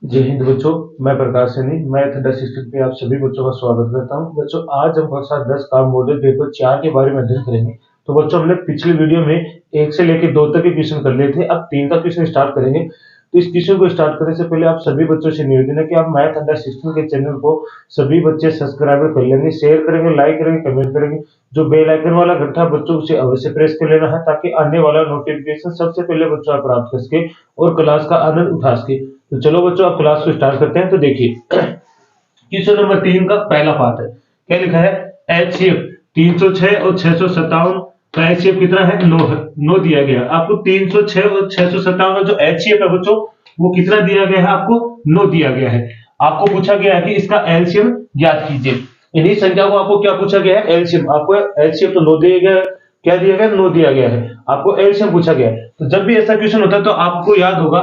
जय हिंद बच्चों। मैं प्रकाश सैनी मैथ अंडर 16 पे आप सभी बच्चों का स्वागत करता हूं। बच्चों आज हम कक्षा 10 का मॉडल पेपर 4 के बारे में अध्ययन करेंगे। तो बच्चों हमने पिछले वीडियो में 1 से लेकर 2 तक के क्वेश्चन कर लिए थे। अब 3 का क्वेश्चन स्टार्ट करेंगे। तो इस क्वेश्चन को स्टार्ट करने से पहले आप सभी बच्चों से निवेदन है कि आप मैथ अंडर 16 के चैनल को सभी बच्चे सब्सक्राइब कर लेंगे, शेयर करेंगे, लाइक करेंगे, कमेंट करेंगे। जो बेल आइकन वाला घंटा बच्चों से अवश्य प्रेस कर लेना है ताकि आने वाला नोटिफिकेशन सबसे पहले बच्चों आप प्राप्त कर सके और क्लास का आनंद उठा सके। तो चलो बच्चों आप क्लास को स्टार्ट करते हैं। तो देखिए क्वेश्चन नंबर 3 का पहला पार्ट है। क्या लिखा है? एचसीएफ 306 और 657 का एचसीएफ कितना है? 9 है। 9 दिया गया आपको। 306 और 657 का जो एचसीएफ है बच्चों वो कितना दिया गया है? आपको 9 दिया गया है। आपको पूछा गया है कि इसका एलसीएम ज्ञात कीजिए। इन्हीं संख्या को आपको क्या पूछा गया है? एलसीएम। आपको एलसीएम तो 9 दिया गया है। क्या दिया गया? 9 दिया गया है। आपको एलसीएम पूछा गया है। तो जब भी ऐसा क्वेश्चन होता है तो आपको याद होगा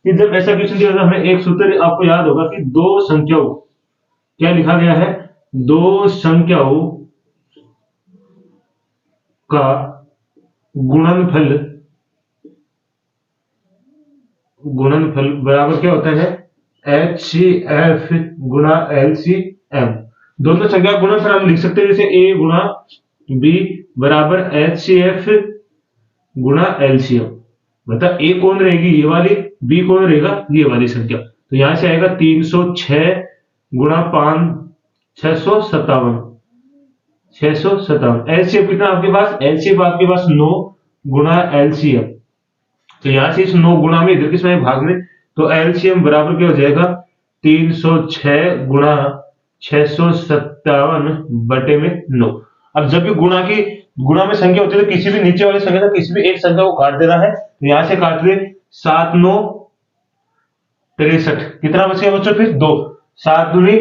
कि जब ऐसा क्वेश्चन दिया हमें एक सूत्र आपको याद होगा कि दो संख्याओं, क्या लिखा गया है? दो संख्याओं का गुणनफल गुणनफल बराबर क्या होता है? एच सी एफ गुणा एल सी एम। दोनों संख्या का गुणनफल हम लिख सकते हैं जैसे ए गुणा बी बराबर एच सी एफ गुणा एलसीएम। मतलब ए कौन रहेगी? ये वाली। बी कौन रहेगा? ये वाली संख्या। तो यहां से आएगा 306 गुणा 5 657। 657 एलसीएम कितना आपके पास? एलसीएम आपके पास 9 गुणा एलसीएम। तो यहां से इस 9 गुणा में इधर किसमें भाग में, तो एलसीएम बराबर क्या हो जाएगा? 306 गुणा 657 बटे में 9। अब जब भी गुणा में संख्या होती है तो किसी भी नीचे वाली संख्या से किसी भी एक संख्या को काट देना है। तो यहां से काट दे 7 9 63। कितना बच गया बच्चों? फिर 2 7 दूनी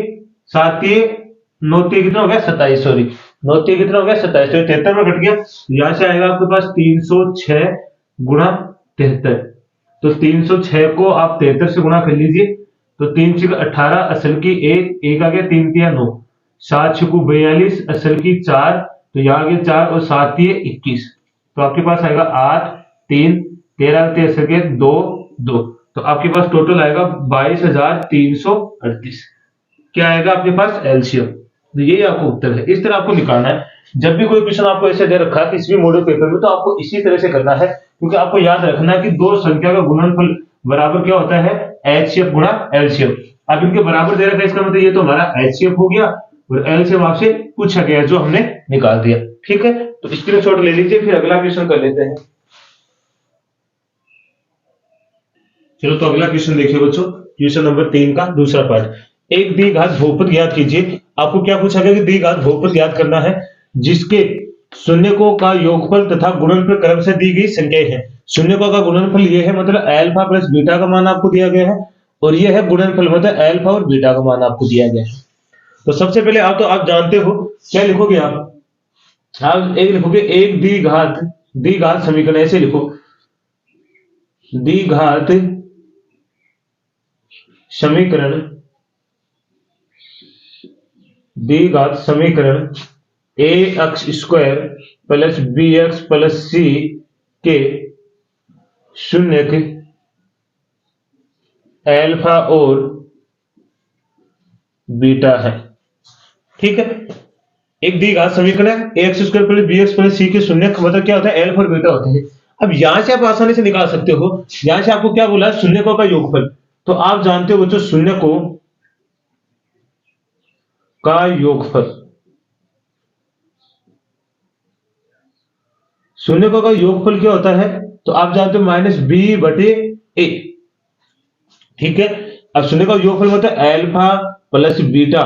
7 ये 9 कितना हो गया? 27। सॉरी 9 कितना हो गया? 27। तो 73 में कट गया। यहां से आएगा आपके पास 306 गुणा 73। तो 306 को आप 73 से गुणा कर लीजिए। तो 3 6 18 असल की 1 1 आ गया, 3 3 9 7 6 42 असल की 4। तो यहाँ आ गया 4 और 7 21। तो आपके पास आएगा 8 3 13 असल के 2 2। तो आपके पास टोटल आएगा 22,338। क्या आएगा आपके पास? एलसीएम। तो यही आपको उत्तर है। इस तरह आपको निकालना है। जब भी कोई क्वेश्चन आपको ऐसे दे रखा है किसी भी मॉडल पेपर में तो आपको इसी तरह से करना है, क्योंकि आपको याद रखना है कि दो संख्या का गुणनफल बराबर क्या होता है? एचसीएफ गुणा एलसीएम। अब इनके बराबर दे रखा है, इसका मतलब ये तो हमारा एचसीएफ हो गया और एलसीएम आपसे पूछा गया जो हमने निकाल दिया। ठीक है, तो स्क्रीनशॉट ले लीजिए, फिर अगला क्वेश्चन कर लेते हैं। चलो तो अगला क्वेश्चन देखिए बच्चों, क्वेश्चन नंबर 3 का दूसरा पार्ट। एक द्विघात बहुपद ज्ञात कीजिए। आपको क्या पूछा गया कि द्विघात बहुपद ज्ञात करना है जिसके शून्यकों का योगफल तथा गुणनफल क्रम से दी गई संख्याएं हैं। शून्यकों का गुणनफल ये है, मतलब अल्फा प्लस बीटा का मान आपको दिया गया है, और ये है गुणनफल मतलब अल्फा और बीटा का मान आपको दिया गया है। तो सबसे पहले आप जानते हो क्या लिखोगे? आप एक लिखोगे एक द्विघात समीकरण। ऐसे लिखो द्विघात समीकरण द्विघात समीकरण A X square plus B X plus C के शून्यक अल्फा और बीटा है। ठीक है, एक द्विघात समीकरण है A X square plus B X plus C के शून्यक मतलब क्या होता है? अल्फा और बीटा होते हैं। अब यहां से आप आसानी से निकाल सकते हो। यहां से आपको क्या बोला है? शून्यकों का योगफल। तो आप जानते हो बच्चों शून्यकों का योगफल, शून्यकों का योगफल क्या होता है? तो आप जानते हो माइनस बी बटे ए। ठीक है, अब शून्य का योगफल मतलब अल्फा प्लस बीटा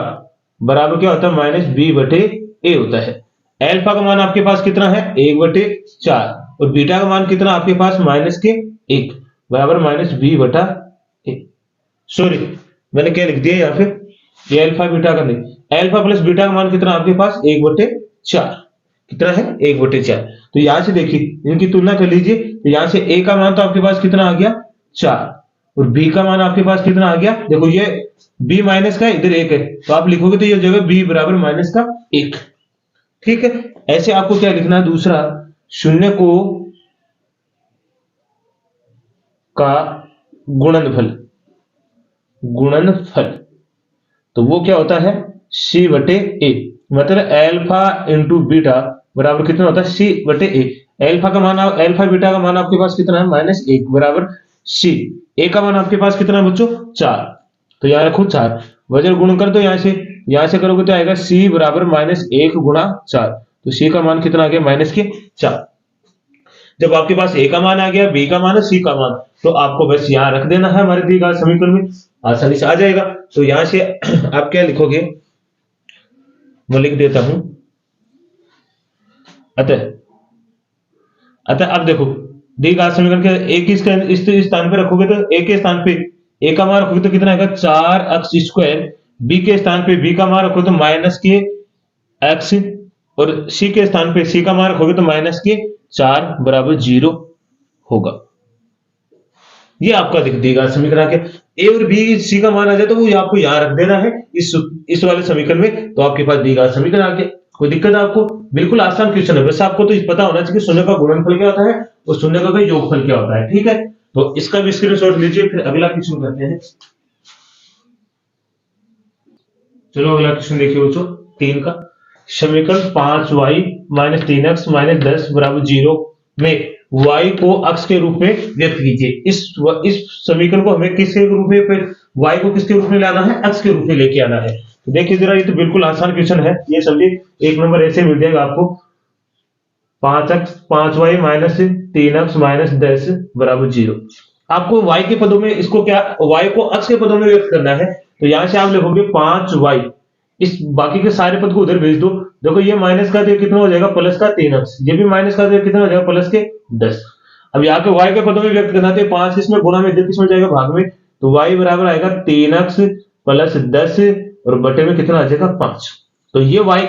बराबर क्या होता है? माइनस बी बटे ए होता है। अल्फा का मान आपके पास कितना है? 1/4 और बीटा का मान कितना आपके पास? माइनस के 1 बराबर माइनस बी बटा ए। सॉरी मैंने क्या लिख दिया यहाँ पे? ये अल्फा बीटा का नहीं, अल्फा प्लस बीटा का मान कितना आपके पास? 1/4। कितना है? 1/4। तो यहां से देखिए इनकी तुलना कर लीजिए। तो यहां से ए का मान तो आपके पास कितना आ गया? 4 और बी का मान आपके पास कितना आ गया? देखो ये b माइनस का इधर 1 है, तो आप लिखोगे तो ये जगह b बराबर माइनस का 1। ठीक है, ऐसे आपको क्या लिखना है? दूसरा शून्य को का गुणनफल गुणनफल, तो वो क्या होता है सी बटे ए, मतलब एल्फा इंटू बीटा बराबर कितना होता है सी बटे ए। एल्फा का मान, एल्फा बीटा का मान आपके पास कितना है -1 बराबर सी। ए का मान आपके पास कितना है बच्चों 4, तो यहाँ रखो 4, वजन गुण कर दो यहाँ से करोगे तो आएगा सी बराबर -1 गुणा 4, तो सी का मान कितना आ गया -4। जब आपके पास ए का मान आ गया, बी का मान है, सी का मान, तो आपको बस यहाँ रख देना है हमारे दिए गए समीकरण में, आसानी से आ जाएगा। तो यहां से आप क्या लिखोगे, मैं लिख देता हूं, अतः अब देखो दी गई समीकरण के ए की इस स्थान पे रखोगे तो ए के स्थान पे ए का मान रखोगे तो कितना आएगा 4x², बी के स्थान पे बी का मान रखोगे तो -x, और सी के स्थान पे सी का मान रखोगे तो -4 बराबर 0 होगा। ये आपका दिख देगा समीकरण के ए और बी सी का मान आ जाए तो वो आपको यहाँ रख देना है इस वाले समीकरण में, तो आपके पास देगा समीकरण आ गया। कोई दिक्कत है आपको? बिल्कुल आसान क्वेश्चन है, बस आपको तो पता होना चाहिए कि शून्य का गुणनफल क्या होता है और शून्य का योगफल क्या होता है। ठीक है, तो इसका भी स्क्रीनशॉट लीजिए, फिर अगला क्वेश्चन करते हैं। चलो अगला क्वेश्चन देखिए बच्चों 3 का, समीकरण 5y - 3x - 10 बराबर 0 में y को अक्ष के रूप में व्यक्त कीजिए। इस समीकरण को हमें किसके रूप में, फिर y को किसके रूप में लाना है, अक्ष के रूप में लेके आना है। तो देखिए जरा, ये तो बिल्कुल आसान क्वेश्चन है, ये समझिए 1 नंबर ऐसे मिल जाएगा आपको, 5y - 3x - 10 बराबर 0। आपको y के पदों में इसको क्या, y को अक्ष के पदों में व्यक्त करना है, तो यहां से आप लिखोगे 5y, इस बाकी के सारे पद को उधर भेज दो। देखो ये माइनस का कितना हो जाएगा प्लस का 3x, ये भी माइनस का कितना हो जाएगा प्लस के 10। अब यहाँ पे y के पदों में व्यक्त करना है, 5 इसमें गुणा में, 10 किसमें जाएगा भाग में, तो y बराबर आएगा 3x + 10 और बटे में कितना आ जाएगा 5। तो ये y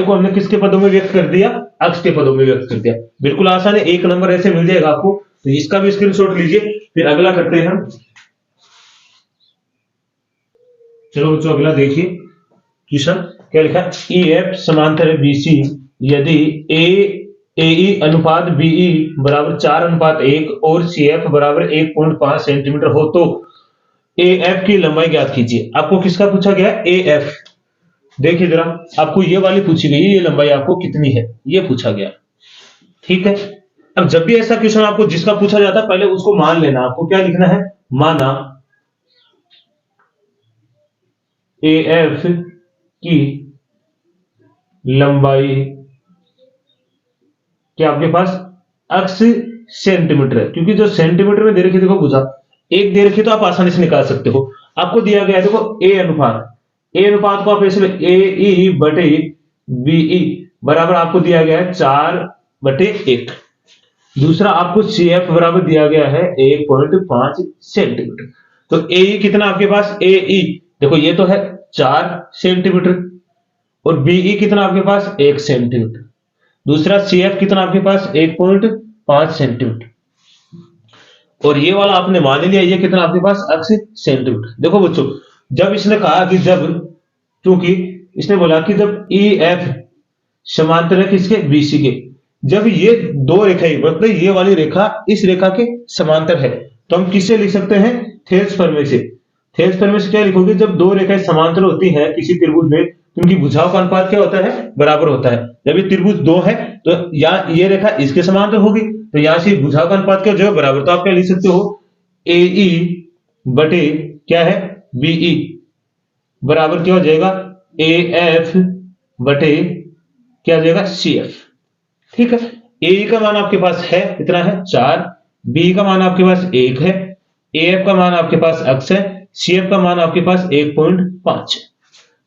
को हमने किसके पदों में व्यक्त कर दिया, अक्ष के पदों में व्यक्त कर दिया। बिल्कुल आसान है, 1 नंबर ऐसे मिल जाएगा आपको, तो इसका भी स्क्रीनशॉट लीजिए, फिर अगला करते हैं हम। चलो बच्चों अगला देखिए क्वेश्चन क्या लिखा, EF समांतर है BC यदि AE अनुपात BE बराबर 4:1 और CF बराबर 1.5 सेंटीमीटर हो तो AF की लंबाई ज्ञात कीजिए। आपको किसका पूछा गया, AF। देखिए जरा, आपको ये वाली पूछी गई है, ये लंबाई आपको कितनी है ये पूछा गया। ठीक है, अब जब भी ऐसा क्वेश्चन आपको जिसका पूछा जाता है पहले उसको मान लेना। आपको क्या लिखना है, माना AF की लंबाई क्या आपके पास अक्ष सेंटीमीटर है, क्योंकि जो सेंटीमीटर में दे रखी, देखो बुझा एक दे रखी तो आप आसानी से निकाल सकते हो। आपको दिया गया है देखो ए अनुपात को आप ऐसे AE बटे BE बराबर आपको दिया गया है 4/1। दूसरा आपको CF बराबर दिया गया है 1.5 सेंटीमीटर। तो AE कितना आपके पास, AE देखो ये तो है 4 सेंटीमीटर और BE कितना आपके पास 1 सेंटीमीटर। दूसरा CF कितना आपके पास 1.5 सेंटीमीटर, और ये वाला आपने मान लिया ये कितना आपके पास अक्ष सेंटीमीटर। देखो बच्चों, जब इसने कहा कि क्योंकि इसने बोला कि जब EF समांतर है किसके, BC के, जब ये दो रेखाएं मतलब ये वाली रेखा इस रेखा के समांतर है, तो हम किससे लिख सकते हैं, थेल्स प्रमेय से। थेल्स प्रमेय से क्या लिखोगे, जब दो रेखाएं समांतर होती है किसी त्रिभुज में तो उनकी भुजाओं का अनुपात क्या होता है, बराबर होता है। जब ये त्रिभुज 2 है तो यहाँ ये रेखा इसके समांतर होगी, तो यहां से भुजाओं का अनुपात क्या जो है बराबर, तो आप क्या लिख सकते हो, AE बटे क्या है BE बराबर क्या हो जाएगा, AF बटे क्या हो जाएगा CF। ठीक है, AE का मान आपके पास है कितना है 4, BE का मान आपके पास 1 है, AF का मान आपके पास अक्ष है, CF का मान आपके पास 1.5 है।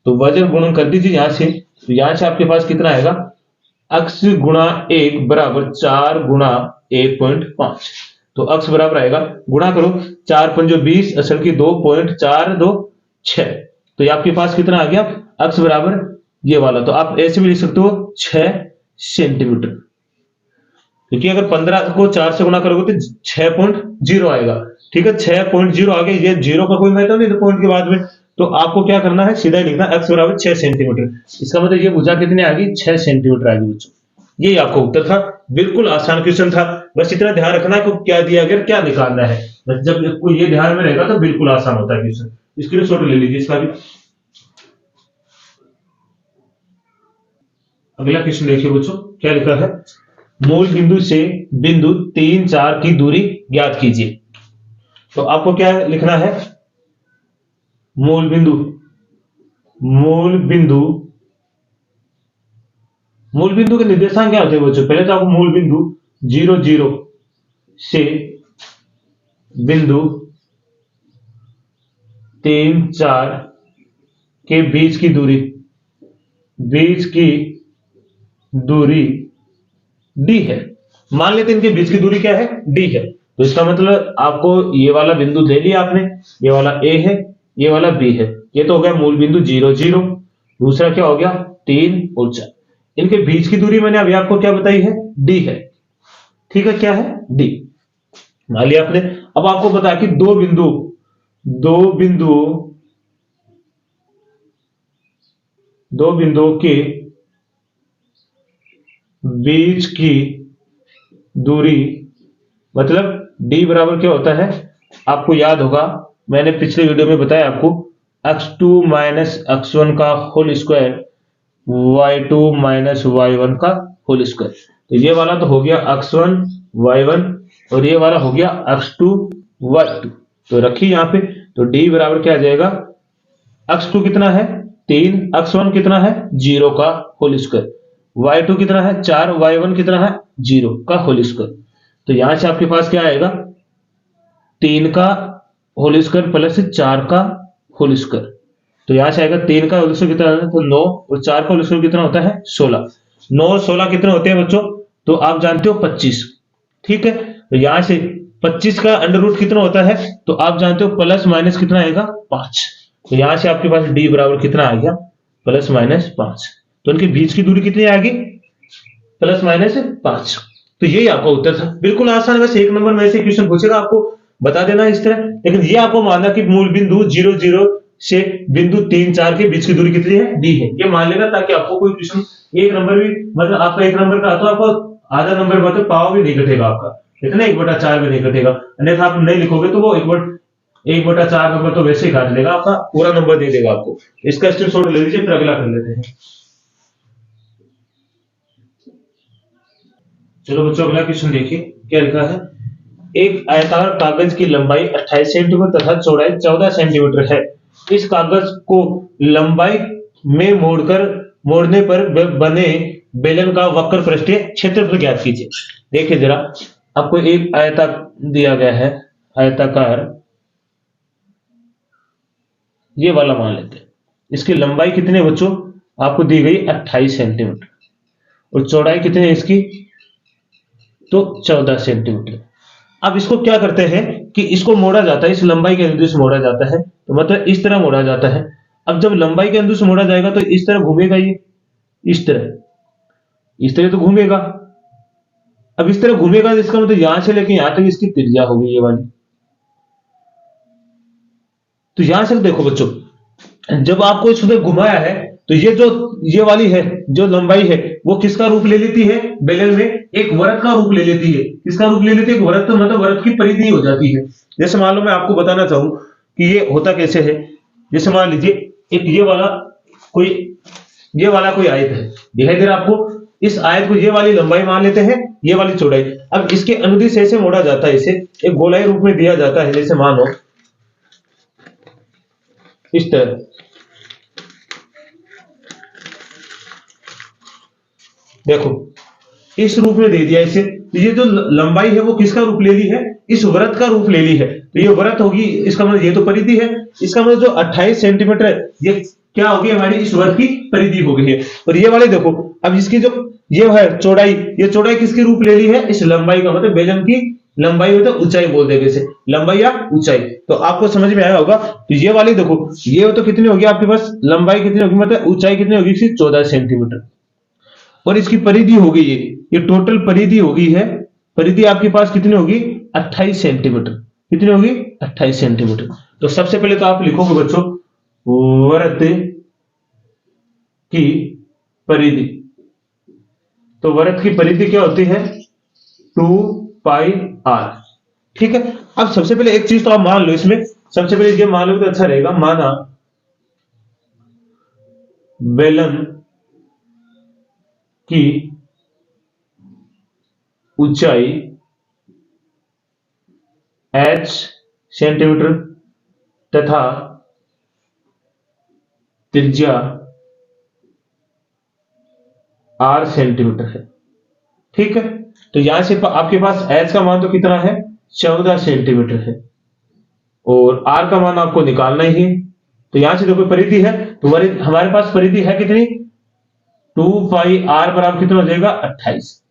तो वजन गुणन कर दीजिए यहां से, तो यहां से आपके पास कितना आएगा, अक्ष गुणा 1 बराबर 4 गुणा 1.5। तो अक्ष बराबर आएगा, गुणा करो 4 पंजो 20 असल की 2.426, तो ये आपके पास कितना आ गया, अक्ष बराबर ये वाला। तो आप ऐसे भी लिख सकते हो 6 सेंटीमीटर, क्योंकि अगर 15 को 4 से गुणा करोगे तो 6.0 आएगा। ठीक है, 6.0 आ गया, ये जीरो का कोई महत्व नहीं पॉइंट के बाद में, तो आपको क्या करना है, सीधा लिखना x बराबर 6 सेंटीमीटर। इसका मतलब ये भुजा कितनी आ गई, 6 सेंटीमीटर आ गई बच्चों। ये आपका उत्तर था, बिल्कुल आसान क्वेश्चन था, बस इतना ध्यान रखना है कि क्या दिया गया क्या निकालना है। बस जब कोई ये ध्यान में रहेगा तो बिल्कुल आसान होता है क्वेश्चन। स्क्रीनशॉट ले लीजिए इसका भी। अगला क्वेश्चन देखिए बच्चों, क्या लिखा है, मूल बिंदु से बिंदु 3 4 की दूरी ज्ञात कीजिए। तो आपको क्या लिखना है, मूल बिंदु, मूल बिंदु, मूल बिंदु के निर्देशांक क्या होते हैं बच्चों, पहले तो आपको मूल बिंदु 0 0 से बिंदु 3 4 के बीच की दूरी, बीच की दूरी डी है। मान लेते हैं इनके बीच की दूरी क्या है, डी है। तो इसका मतलब आपको ये वाला बिंदु ले लिया आपने, ये वाला ए है, ये वाला बी है। ये तो हो गया मूल बिंदु 0 0। दूसरा क्या हो गया, 3 और 4। इनके बीच की दूरी मैंने अभी आपको क्या बताई है, डी है। ठीक है, क्या है, डी मान लिया आपने। अब आपको बता कि दो बिंदु, दो बिंदु, दो बिंदुओं के बीच की दूरी, मतलब d बराबर क्या होता है, आपको याद होगा मैंने पिछले वीडियो में बताया आपको, x2 माइनस x1 का whole square, y2 minus y1 का होल स्क्वायर। तो ये वाला तो हो गया x1 y1 और ये वाला हो गया x2 y2। तो रखिए यहाँ पे, तो d बराबर क्या आ जाएगा, x2 कितना है 3, x1 कितना है 0 का होल स्क्वायर, y2 कितना है 4, y1 कितना है 0 का होल स्क्वायर। तो यहां से आपके पास क्या आएगा, 3 का होल स्क्वायर प्लस 4 का होल स्क्वायर। तो यहां से आएगा 3 का होल स्क्वायर कितना है, तो 9, और 4 का होल स्क्वायर कितना होता है 16। 9 और 16 कितने होते हैं बच्चों, तो आप जानते हो 25। ठीक है, तो यहां से 25 का अंडर रूट कितना होता है, तो आप जानते हो प्लस माइनस कितना आएगा 5। तो यहां से आपके पास डी बराबर कितना आ गया, प्लस माइनस 5। तो इनके बीच की दूरी कितनी आ गई, प्लस माइनस 5। तो यही आपका उत्तर था, बिल्कुल आसान। वैसे एक नंबर में से क्वेश्चन पूछेगा आपको बता देना इस तरह, लेकिन ये आपको मानना कि मूल बिंदु 0 0 से बिंदु 3 4 के बीच की दूरी कितनी है, डी है। ये मान लेना, ताकि आपको कोई क्वेश्चन एक नंबर भी, मतलब आपका एक नंबर का तो आपको आधा नंबर मतलब पाव भी नहीं कटेगा आपका, इतना 1/4 भी नहीं कटेगा। अन्यथा आप नहीं लिखोगे तो वो 1/4 नंबर तो वैसे ही काट देगा, आपका पूरा नंबर दे देगा आपको। इसका स्क्रीनशॉट ले लीजिए, फिर अगला कर लेते हैं। चलो बच्चों, अगला क्वेश्चन देखिए, क्या लिखा है, एक आयताकार कागज की लंबाई 28 सेंटीमीटर तथा चौड़ाई 14 सेंटीमीटर है। इस कागज को लंबाई में मोड़ने पर बने बेलन का वक्र पृष्ठीय क्षेत्रफल ज्ञात कीजिए। देखिए जरा, आपको एक आयता दिया गया है, आयताकार, ये वाला मान लेते हैं। इसकी लंबाई कितनी है बच्चों, आपको दी गई 28 सेंटीमीटर, और चौड़ाई कितनी है इसकी, तो 14 सेंटीमीटर। अब इसको क्या करते हैं कि इसको मोड़ा जाता है, इस लंबाई के अंदर से मोड़ा जाता है, तो मतलब इस तरह मोड़ा जाता है। अब जब लंबाई के अंदर से मोड़ा जाएगा तो इस तरह घूमेगा, ये इस तरह तो घूमेगा। अब इस तरह घूमेगा, इसका मतलब यहां से लेके यहां तक इसकी त्रिज्या होगी ये वाली। तो यहां से देखो बच्चों, जब आपको इसमें घुमाया है तो ये वाली है जो लंबाई है, वो किसका रूप ले लेती है, बेलन में एक वृत्त का रूप ले लेती है। किसका रूप ले लेती है, एक वृत्त, मतलब वृत्त की परिधि हो जाती है। जैसे मान लो मैं आपको बताना चाहूं कि ये होता कैसे है। जैसे मान लीजिए एक ये वाला कोई आयत है, दिखाई दे रहा आपको। इस आयत को ये वाली लंबाई मान लेते हैं, ये वाली चौड़ाई। अब इसके अनुदिश ऐसे मोड़ा जाता है, इसे एक गोलाई रूप में दिया जाता है। जैसे मानो इस तरह, देखो इस रूप में दे दिया इसे। तो ये जो लंबाई है वो किसका रूप ले ली है, इस वृत्त का रूप ले ली है। तो ये वृत्त होगी, इसका मतलब ये तो परिधि है। इसका मतलब जो 28 सेंटीमीटर है, ये क्या होगी, हमारी इस वृत्त की परिधि हो गई है। और ये वाले देखो, अब इसकी जो ये है चौड़ाई, ये चौड़ाई किसके रूप ले ली है, इस लंबाई का, मतलब बेलन की लंबाई मतलब ऊंचाई बोल देंगे इसे, लंबाई या ऊंचाई। तो आपको समझ में आया होगा। तो ये वाली देखो, ये तो कितनी होगी आपके पास, लंबाई कितनी होगी, मतलब ऊंचाई कितनी होगी, 14 सेंटीमीटर। और इसकी परिधि होगी ये टोटल परिधि होगी है, परिधि आपके पास कितनी होगी 28 सेंटीमीटर। कितनी होगी 28 सेंटीमीटर। तो सबसे पहले तो आप लिखोगे बच्चों, वृत्त की परिधि। तो वृत्त की परिधि क्या होती है, 2 पाई r। ठीक है, अब सबसे पहले एक चीज तो आप मान लो इसमें सबसे पहले ये मान लो तो अच्छा रहेगा। माना बेलन की ऊंचाई h सेंटीमीटर तथा त्रिज्या r सेंटीमीटर है। ठीक है, तो यहां से आपके पास h का मान तो कितना है, 14 सेंटीमीटर है, और r का मान आपको निकालना ही है। तो यहां से देखो परिधि है, तो हमारे पास परिधि है कितनी, 2 पाई r बराबर कितना हो जाएगा, 28।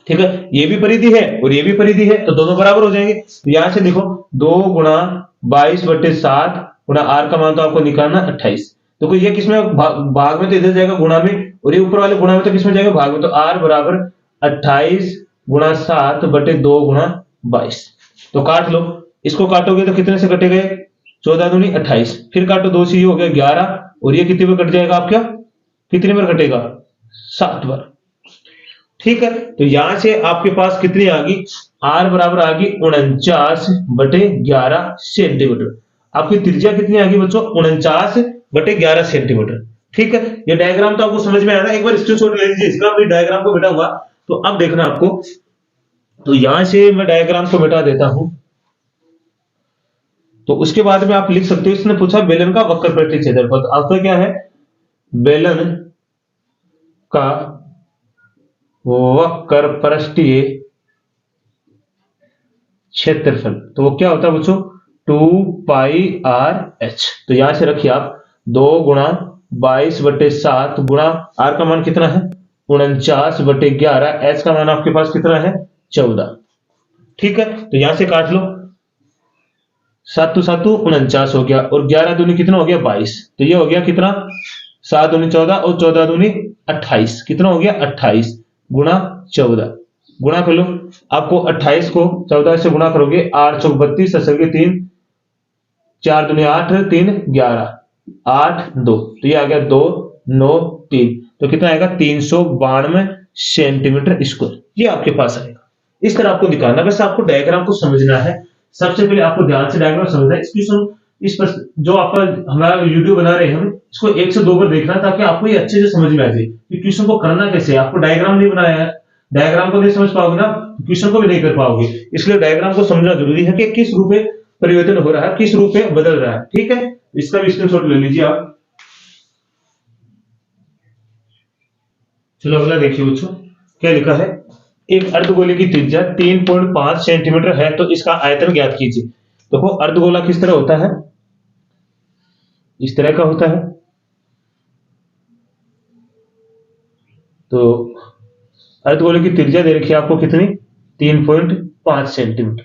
ठीक है, ये भी परिधि है और ये भी परिधि है, तो दोनों बराबर हो जाएंगे। तो यहां से देखो 2 गुणा 22/7 गुणा r का मान तो आपको निकालना 28। देखो ये किसमें भाग में, तो इधर जाएगा गुणा में, और ये ऊपर वाले गुणा में तो किसमें जाएगा, भाग में। तो r बराबर 28 गुणा 7/2 गुणा 22। तो काट लो, इसको काटोगे तो कितने से कटेगा, 14 दूनी 28, फिर काटो 2 से, ये हो गया 11, और ये कितने में कट जाएगा आपका, कितने बार कटेगा, 7 बार। ठीक है, तो यहां से आपके पास कितनी आ गई, r बराबर आ गई 49/11 सेंटीमीटर। आपकी त्रिज्या कितनी आ गई बच्चों, 49/11 सेंटीमीटर। ठीक है, ये डायग्राम तो आपको समझ में आया ना, एक बार स्क्रीनशॉट ले लीजिए इसका, मैं डायग्राम को मिटाऊंगा तो अब देखना आपको। तो यहां से मैं डायग्राम को मिटा देता हूं, तो उसके बाद में आप लिख सकते हो, इसने पूछा बेलन का वक्र पृष्ठीय क्षेत्रफल। तो आपका क्या है, बेलन का वक्र पृष्ठीय क्षेत्रफल, तो वो क्या होता है बच्चों, 2 पाई r h। तो यहां से रखिए आप 2 गुणा 22/7 गुणा r का मान कितना है, 49/11, h का मान आपके पास कितना है, 14। ठीक है, तो यहां से काट लो, 7 7 49 हो गया, और 11 दूनी कितना हो गया, 22। तो ये हो गया कितना, 7 दूनी 14 और 14 दूनी 28, कितना हो गया, 28 गुणा 14, गुणा कर लो। आपको 28 को 14 से गुणा करोगे, 8 चौक 32, 3 4 दूनी 8, 3 11, 8 2, तो ये आ गया 2 9 3, तो कितना आएगा, 392 सेंटीमीटर स्क्वायर, ये आपके पास आएगा। इस तरह आपको दिखाना, वैसे आपको डायग्राम को समझना है। सबसे पहले आपको ध्यान से डायग्राम समझना है। इस पर जो आपका हमारा वीडियो बना रहे हैं हम, इसको 1 से 2 बार देखना, ताकि आपको ये अच्छे से समझ में आ जाए कि क्वेश्चन को करना कैसे है। आपको डायग्राम नहीं बनाया है, डायग्राम को नहीं समझ पाओगे ना, क्वेश्चन को भी नहीं कर पाओगे। इसलिए डायग्राम को समझना जरूरी है कि किस रूप में परिवर्तन हो रहा है, किस रूप में बदल रहा है। ठीक है, इसका भी स्क्रीनशॉट ले लीजिए आप। चलो अगला देखिए बच्चों, क्या लिखा है, एक अर्धगोले की त्रिज्या 3.5 सेंटीमीटर है, तो इसका आयतन ज्ञात कीजिए। देखो अर्धगोला किस तरह होता है, इस तरह का होता है। तो अर्धगोले की त्रिज्या दे रखी है आपको कितनी, 3.5 सेंटीमीटर।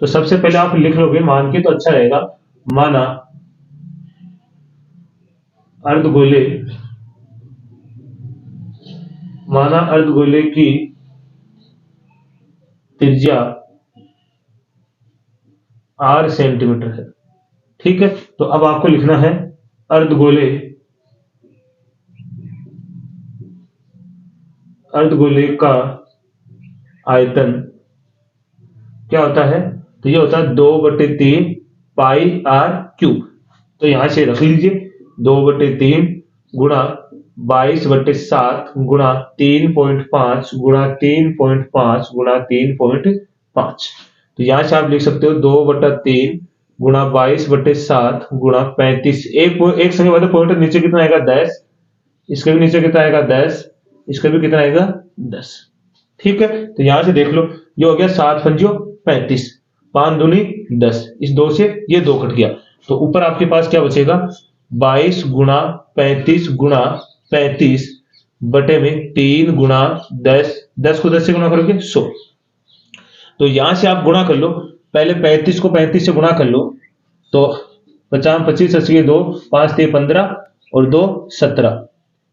तो सबसे पहले आप लिख लोगे मान के, तो अच्छा रहेगा। माना अर्धगोले की त्रिज्या r सेंटीमीटर है। ठीक है, तो अब आपको लिखना है अर्धगोले का आयतन क्या होता है, तो ये होता है 2/3 पाई r क्यूब। तो यहां से रख लीजिए 2/3 गुणा 22/7 गुणा 3.5 गुणा 3.5 गुणा 3.5। तो यहां से आप लिख सकते हो 2/3 गुणा 22/7 गुणा 35, एक संख्या मतलब पॉइंट नीचे कितना आएगा, 10, इसके भी नीचे कितना आएगा, 10, इसका भी कितना आएगा, 10। ठीक है, तो यहां से देख लो, ये हो गया 7 पंजो 35, 5 दूनी 10, इस 2 से ये 2 कट गया, तो ऊपर आपके पास क्या बचेगा, 22 गुणा 35 गुणा 35 बटे में 3 गुणा 10, 10 को 10 से गुणा करोगे 100। तो यहां से आप गुणा कर लो, पहले 35 को 35 से गुणा कर लो, तो 50 25 80 2 5 3 15 और 2 17,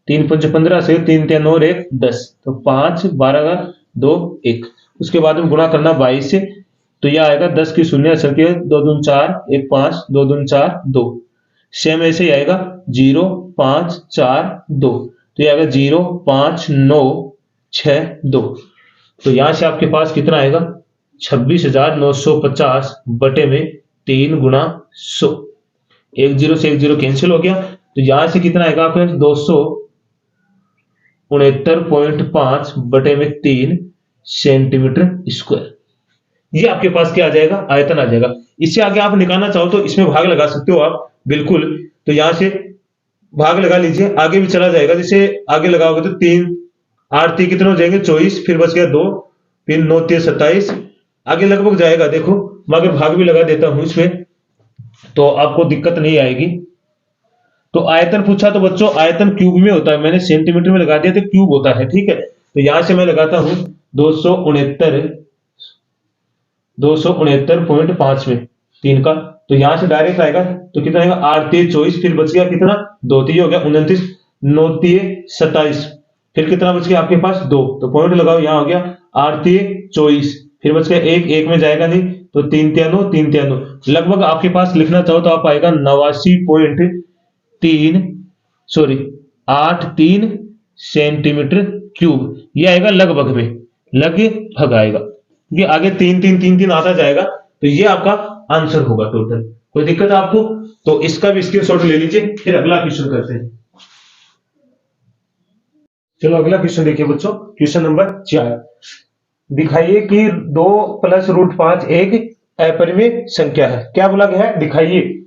3 5 15 से 3 3 9 1 10, तो 5 12 2 1। उसके बाद में गुणा करना 22 से, तो यह आएगा 10 की शून्य संख्या 2 दून 4 1 5 2 दून 4 2, सेम ऐसे ही आएगा 0 5 4 2, तो यह आएगा 0 5 9 6 2। तो यहां से आपके पास कितना आएगा, 26,950 बटे में 3 गुणा एक जीरो से एक जीरो कैंसिल हो गया, तो यहां से कितना आएगा आपके 269.5 बटे में 3 सेंटीमीटर स्क्वायर। ये आपके पास क्या आ जाएगा, आयतन आ जाएगा। इससे आगे आप निकालना चाहो तो इसमें भाग लगा सकते हो आप, बिल्कुल। तो यहां से भाग लगा लीजिए, आगे भी चला जाएगा। जैसे आगे लगाओगे तो 3 8 3 कितने हो जाएंगे 24, फिर बच गया 2, फिर 9 3 27, आगे लगभग जाएगा। देखो मैं आगे भाग भी लगा देता हूं इसमें, तो आपको दिक्कत नहीं आएगी। तो आयतन पूछा तो बच्चों आयतन क्यूब में होता है, मैंने सेंटीमीटर में लगा दिया तो क्यूब होता है, ठीक है। तो यहां से मैं लगाता हूं 269.5 में 3 का, तो यहां से डायरेक्ट आएगा तो कितना आएगा 8 3 24, फिर बच गया कितना 2 3 हो गया 29, 9 3 27, फिर कितना बच गया आपके पास 2, तो पॉइंट लगाओ, यहां हो गया 8 3 24, फिर बच गया 1, 1 में जाएगा नहीं, तो 3 3 9 3 3 9, लगभग आपके पास लिखना चाहो तो आप आएगा 89.3 सॉरी 83 सेंटीमीटर क्यूब, ये आएगा लगभग में, लगभग आएगा, क्योंकि आगे 3 3 3 3 आता जाएगा। तो ये आपका आंसर होगा टोटल। कोई दिक्कत है आपको तो इसका भी स्क्रीनशॉट ले लीजिए, फिर अगला क्वेश्चन करते हैं। चलो अगला क्वेश्चन देखिए बच्चों, क्वेश्चन नंबर 4, दिखाइए कि 2 + √5 एक अपरिमेय संख्या है। क्या बोला गया है, दिखाइए,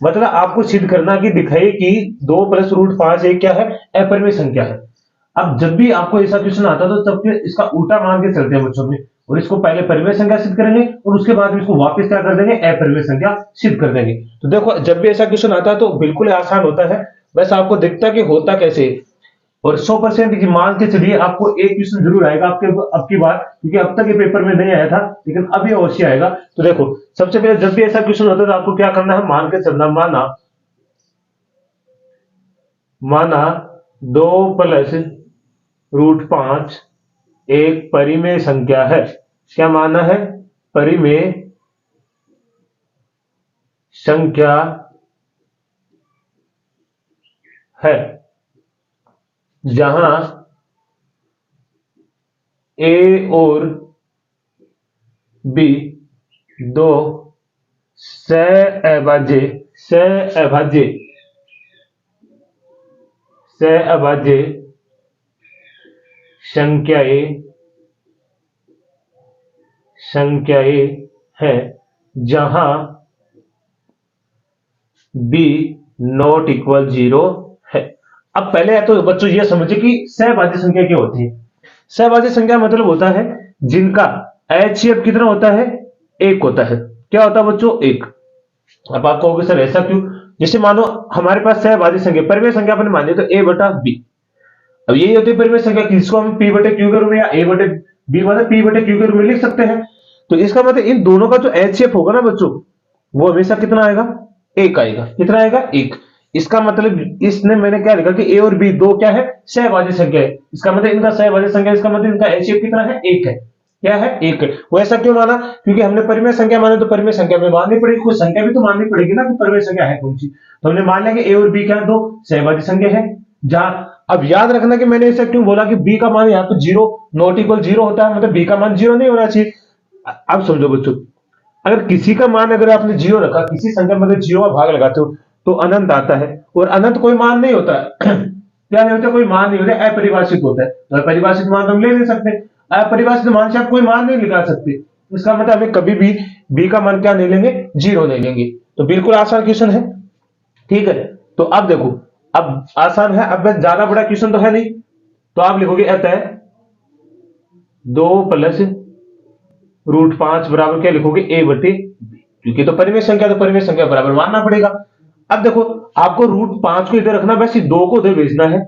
मतलब आपको सिद्ध करना कि दिखाइए कि 2 + √5 एक क्या है, अपरिमेय संख्या है। अब जब भी आपको ऐसा क्वेश्चन आता है तो तब फिर इसका उल्टा मान के चलते हैं बच्चों में, और इसको पहले परिमेय संख्या सिद्ध करेंगे और उसके बाद इसको वापस क्या कर देंगे, अपरिमेय संख्या सिद्ध कर देंगे। तो देखो जब भी ऐसा क्वेश्चन आता है तो बिल्कुल आसान होता है, बस आपको दिखता है कि होता कैसे है। और 100% मान के चलिए आपको एक क्वेश्चन जरूर आएगा आपके अब की बार, क्योंकि अब तक ये पेपर में नहीं आया था, लेकिन अभी अवश्य आएगा। तो देखो सबसे पहले जब भी ऐसा क्वेश्चन होता है तो आपको क्या करना है, मान के चलना, माना 2 + √5 एक परिमेय संख्या है। क्या माना है, परिमेय संख्या है, जहां a और b दो सहअभाज्य संख्याएं हैं, जहां b ≠ 0 है। अब पहले है तो बच्चों ये समझिए कि सहभाज्य संख्या क्या होती है। सहभाज्य संख्या मतलब होता है जिनका HCF कितना होता है, 1 होता है। क्या होता है बच्चों, 1। अब आप कहोगे सर ऐसा क्यों, जैसे मानो हमारे पास सहभाज्य संख्या परिमेय संख्या अपने मान लिया तो a/b, अब यही होती है परिमेय संख्या, किसको हम p/q के रूप में या a/b मतलब p/q के रूप में लिख सकते हैं। तो इसका मतलब इन दोनों का जो HCF होगा ना बच्चों, वो हमेशा कितना आएगा, 1 आएगा। कितना आएगा, 1। इसका मतलब इसने मैंने क्या लिखा कि a और b दो क्या है, सहभाज्य संख्या है। इसका मतलब इनका सहभाज्य संख्या, इसका मतलब इनका HCF कितना है, 1 है। क्या है, 1 है। वो ऐसा क्यों माना, क्योंकि हमने परिमेय संख्या माने तो परिमेय संख्या में माननी पड़ेगी, कोई संख्या भी तो माननी पड़ेगी ना कि परिमेय संख्या है कौन सी। तो हमने मान लिया कि a और b क्या दो सहभाज्य संख्या है। जहां अब याद रखना कि मैंने ऐसा क्यों बोला कि b का मान यहाँ पे 0 ≠ 0 होता है, मतलब b का मान 0 नहीं होना चाहिए। अब समझो बच्चों, अगर किसी का मान अगर आपने 0 रखा, किसी संख्या में 0 में भाग लगाते हो तो अनंत आता है, और अनंत कोई मान नहीं होता है। क्या नहीं होता, कोई मान नहीं होता, अपरिभाषित होता है। तो अपरिभाषित मान हम ले नहीं सकते, अपरिभाषित मान से आप कोई मान नहीं निकाल सकते। इसका मतलब हमें कभी भी b का मान क्या नहीं लेंगे, 0 नहीं लेंगे। तो बिल्कुल आसान क्वेश्चन है, ठीक है। तो अब देखो, अब आसान है, अब ज्यादा बड़ा क्वेश्चन तो है नहीं, तो आप लिखोगे अतः 2 + √5 बराबर क्या लिखोगे, a/b, क्योंकि तो परिमेय संख्या बराबर मानना पड़ेगा। अब देखो आपको √5 को इधर रखना, वैसे 2 को उधर भेजना है,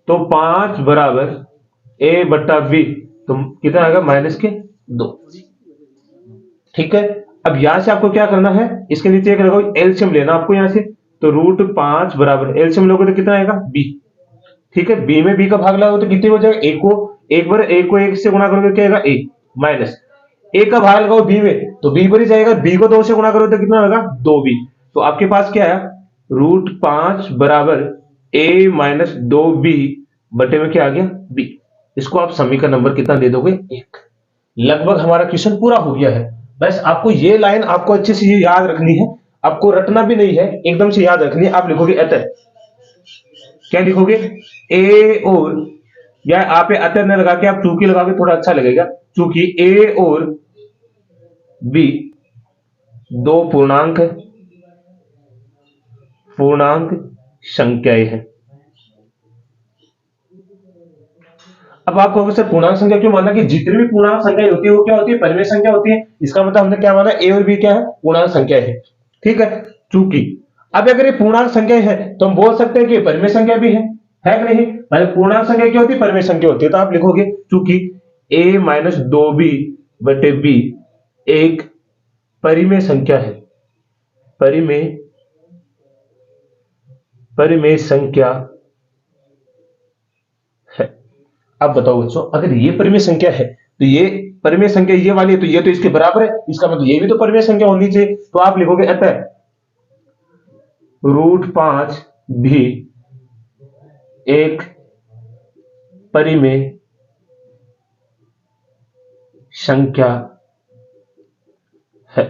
तो 5 बराबर a/b, तो कितना आएगा -2, ठीक है। अब यहां से आपको क्या करना है, इसके नीचे एक रखो एलसीएम लेना आपको यहां से, तो √5 बराबर एलसीएम लोगे तो कितना आएगा, b, ठीक है। b में b का भाग लगाओ तो कितनी हो जाएगा, 1 को 1 से गुणा करोगे क्या आएगा, a माइनस a का भाग लगाओ b में तो b पर ही जाएगा, b को 2 से गुणा करो तो कितना होगा, 2b। तो आपके पास क्या है, √5 बराबर a - 2b बटे में क्या आ गया, b। इसको आप समीकरण नंबर कितना दे दोगे, 1। लगभग हमारा क्वेश्चन पूरा हो गया है। बस आपको ये लाइन आपको अच्छे से ये याद रखनी है, आपको रटना भी नहीं है, एकदम से याद रखनी है। आप लिखोगे अतः, क्या लिखोगे, ए और, या आप अतः न लगा के आप चूंकि लगा के थोड़ा अच्छा लगेगा, चूंकि ए और बी दो पूर्णांक संख्याएं हैं। अब आपको अगर सर पूर्णांक संख्या क्यों मानना, कि जितनी भी पूर्णांक संख्या होती है वो क्या होती है, परिमेय संख्या होती है। इसका मतलब हमने क्या माना, ए और बी क्या है, पूर्णांक संख्या है। ठीक है, चूंकि अब अगर ये पूर्णांक संख्या है तो हम बोल सकते हैं कि परिमेय संख्या भी है कि नहीं। मतलब पूर्णांक संख्या क्या होती है, परिमेय संख्या होती है। तो आप लिखोगे चूंकि a माइनस 2b बटे b एक परिमेय संख्या है, परिमेय संख्या है। अब बताओ बच्चों, अगर ये परिमेय संख्या है तो ये परिमेय संख्या ये वाली है, तो ये तो इसके बराबर है, इसका मतलब ये भी तो परिमेय संख्या होनी चाहिए। तो आप लिखोगे अतः √5 भी एक परिमेय संख्या है।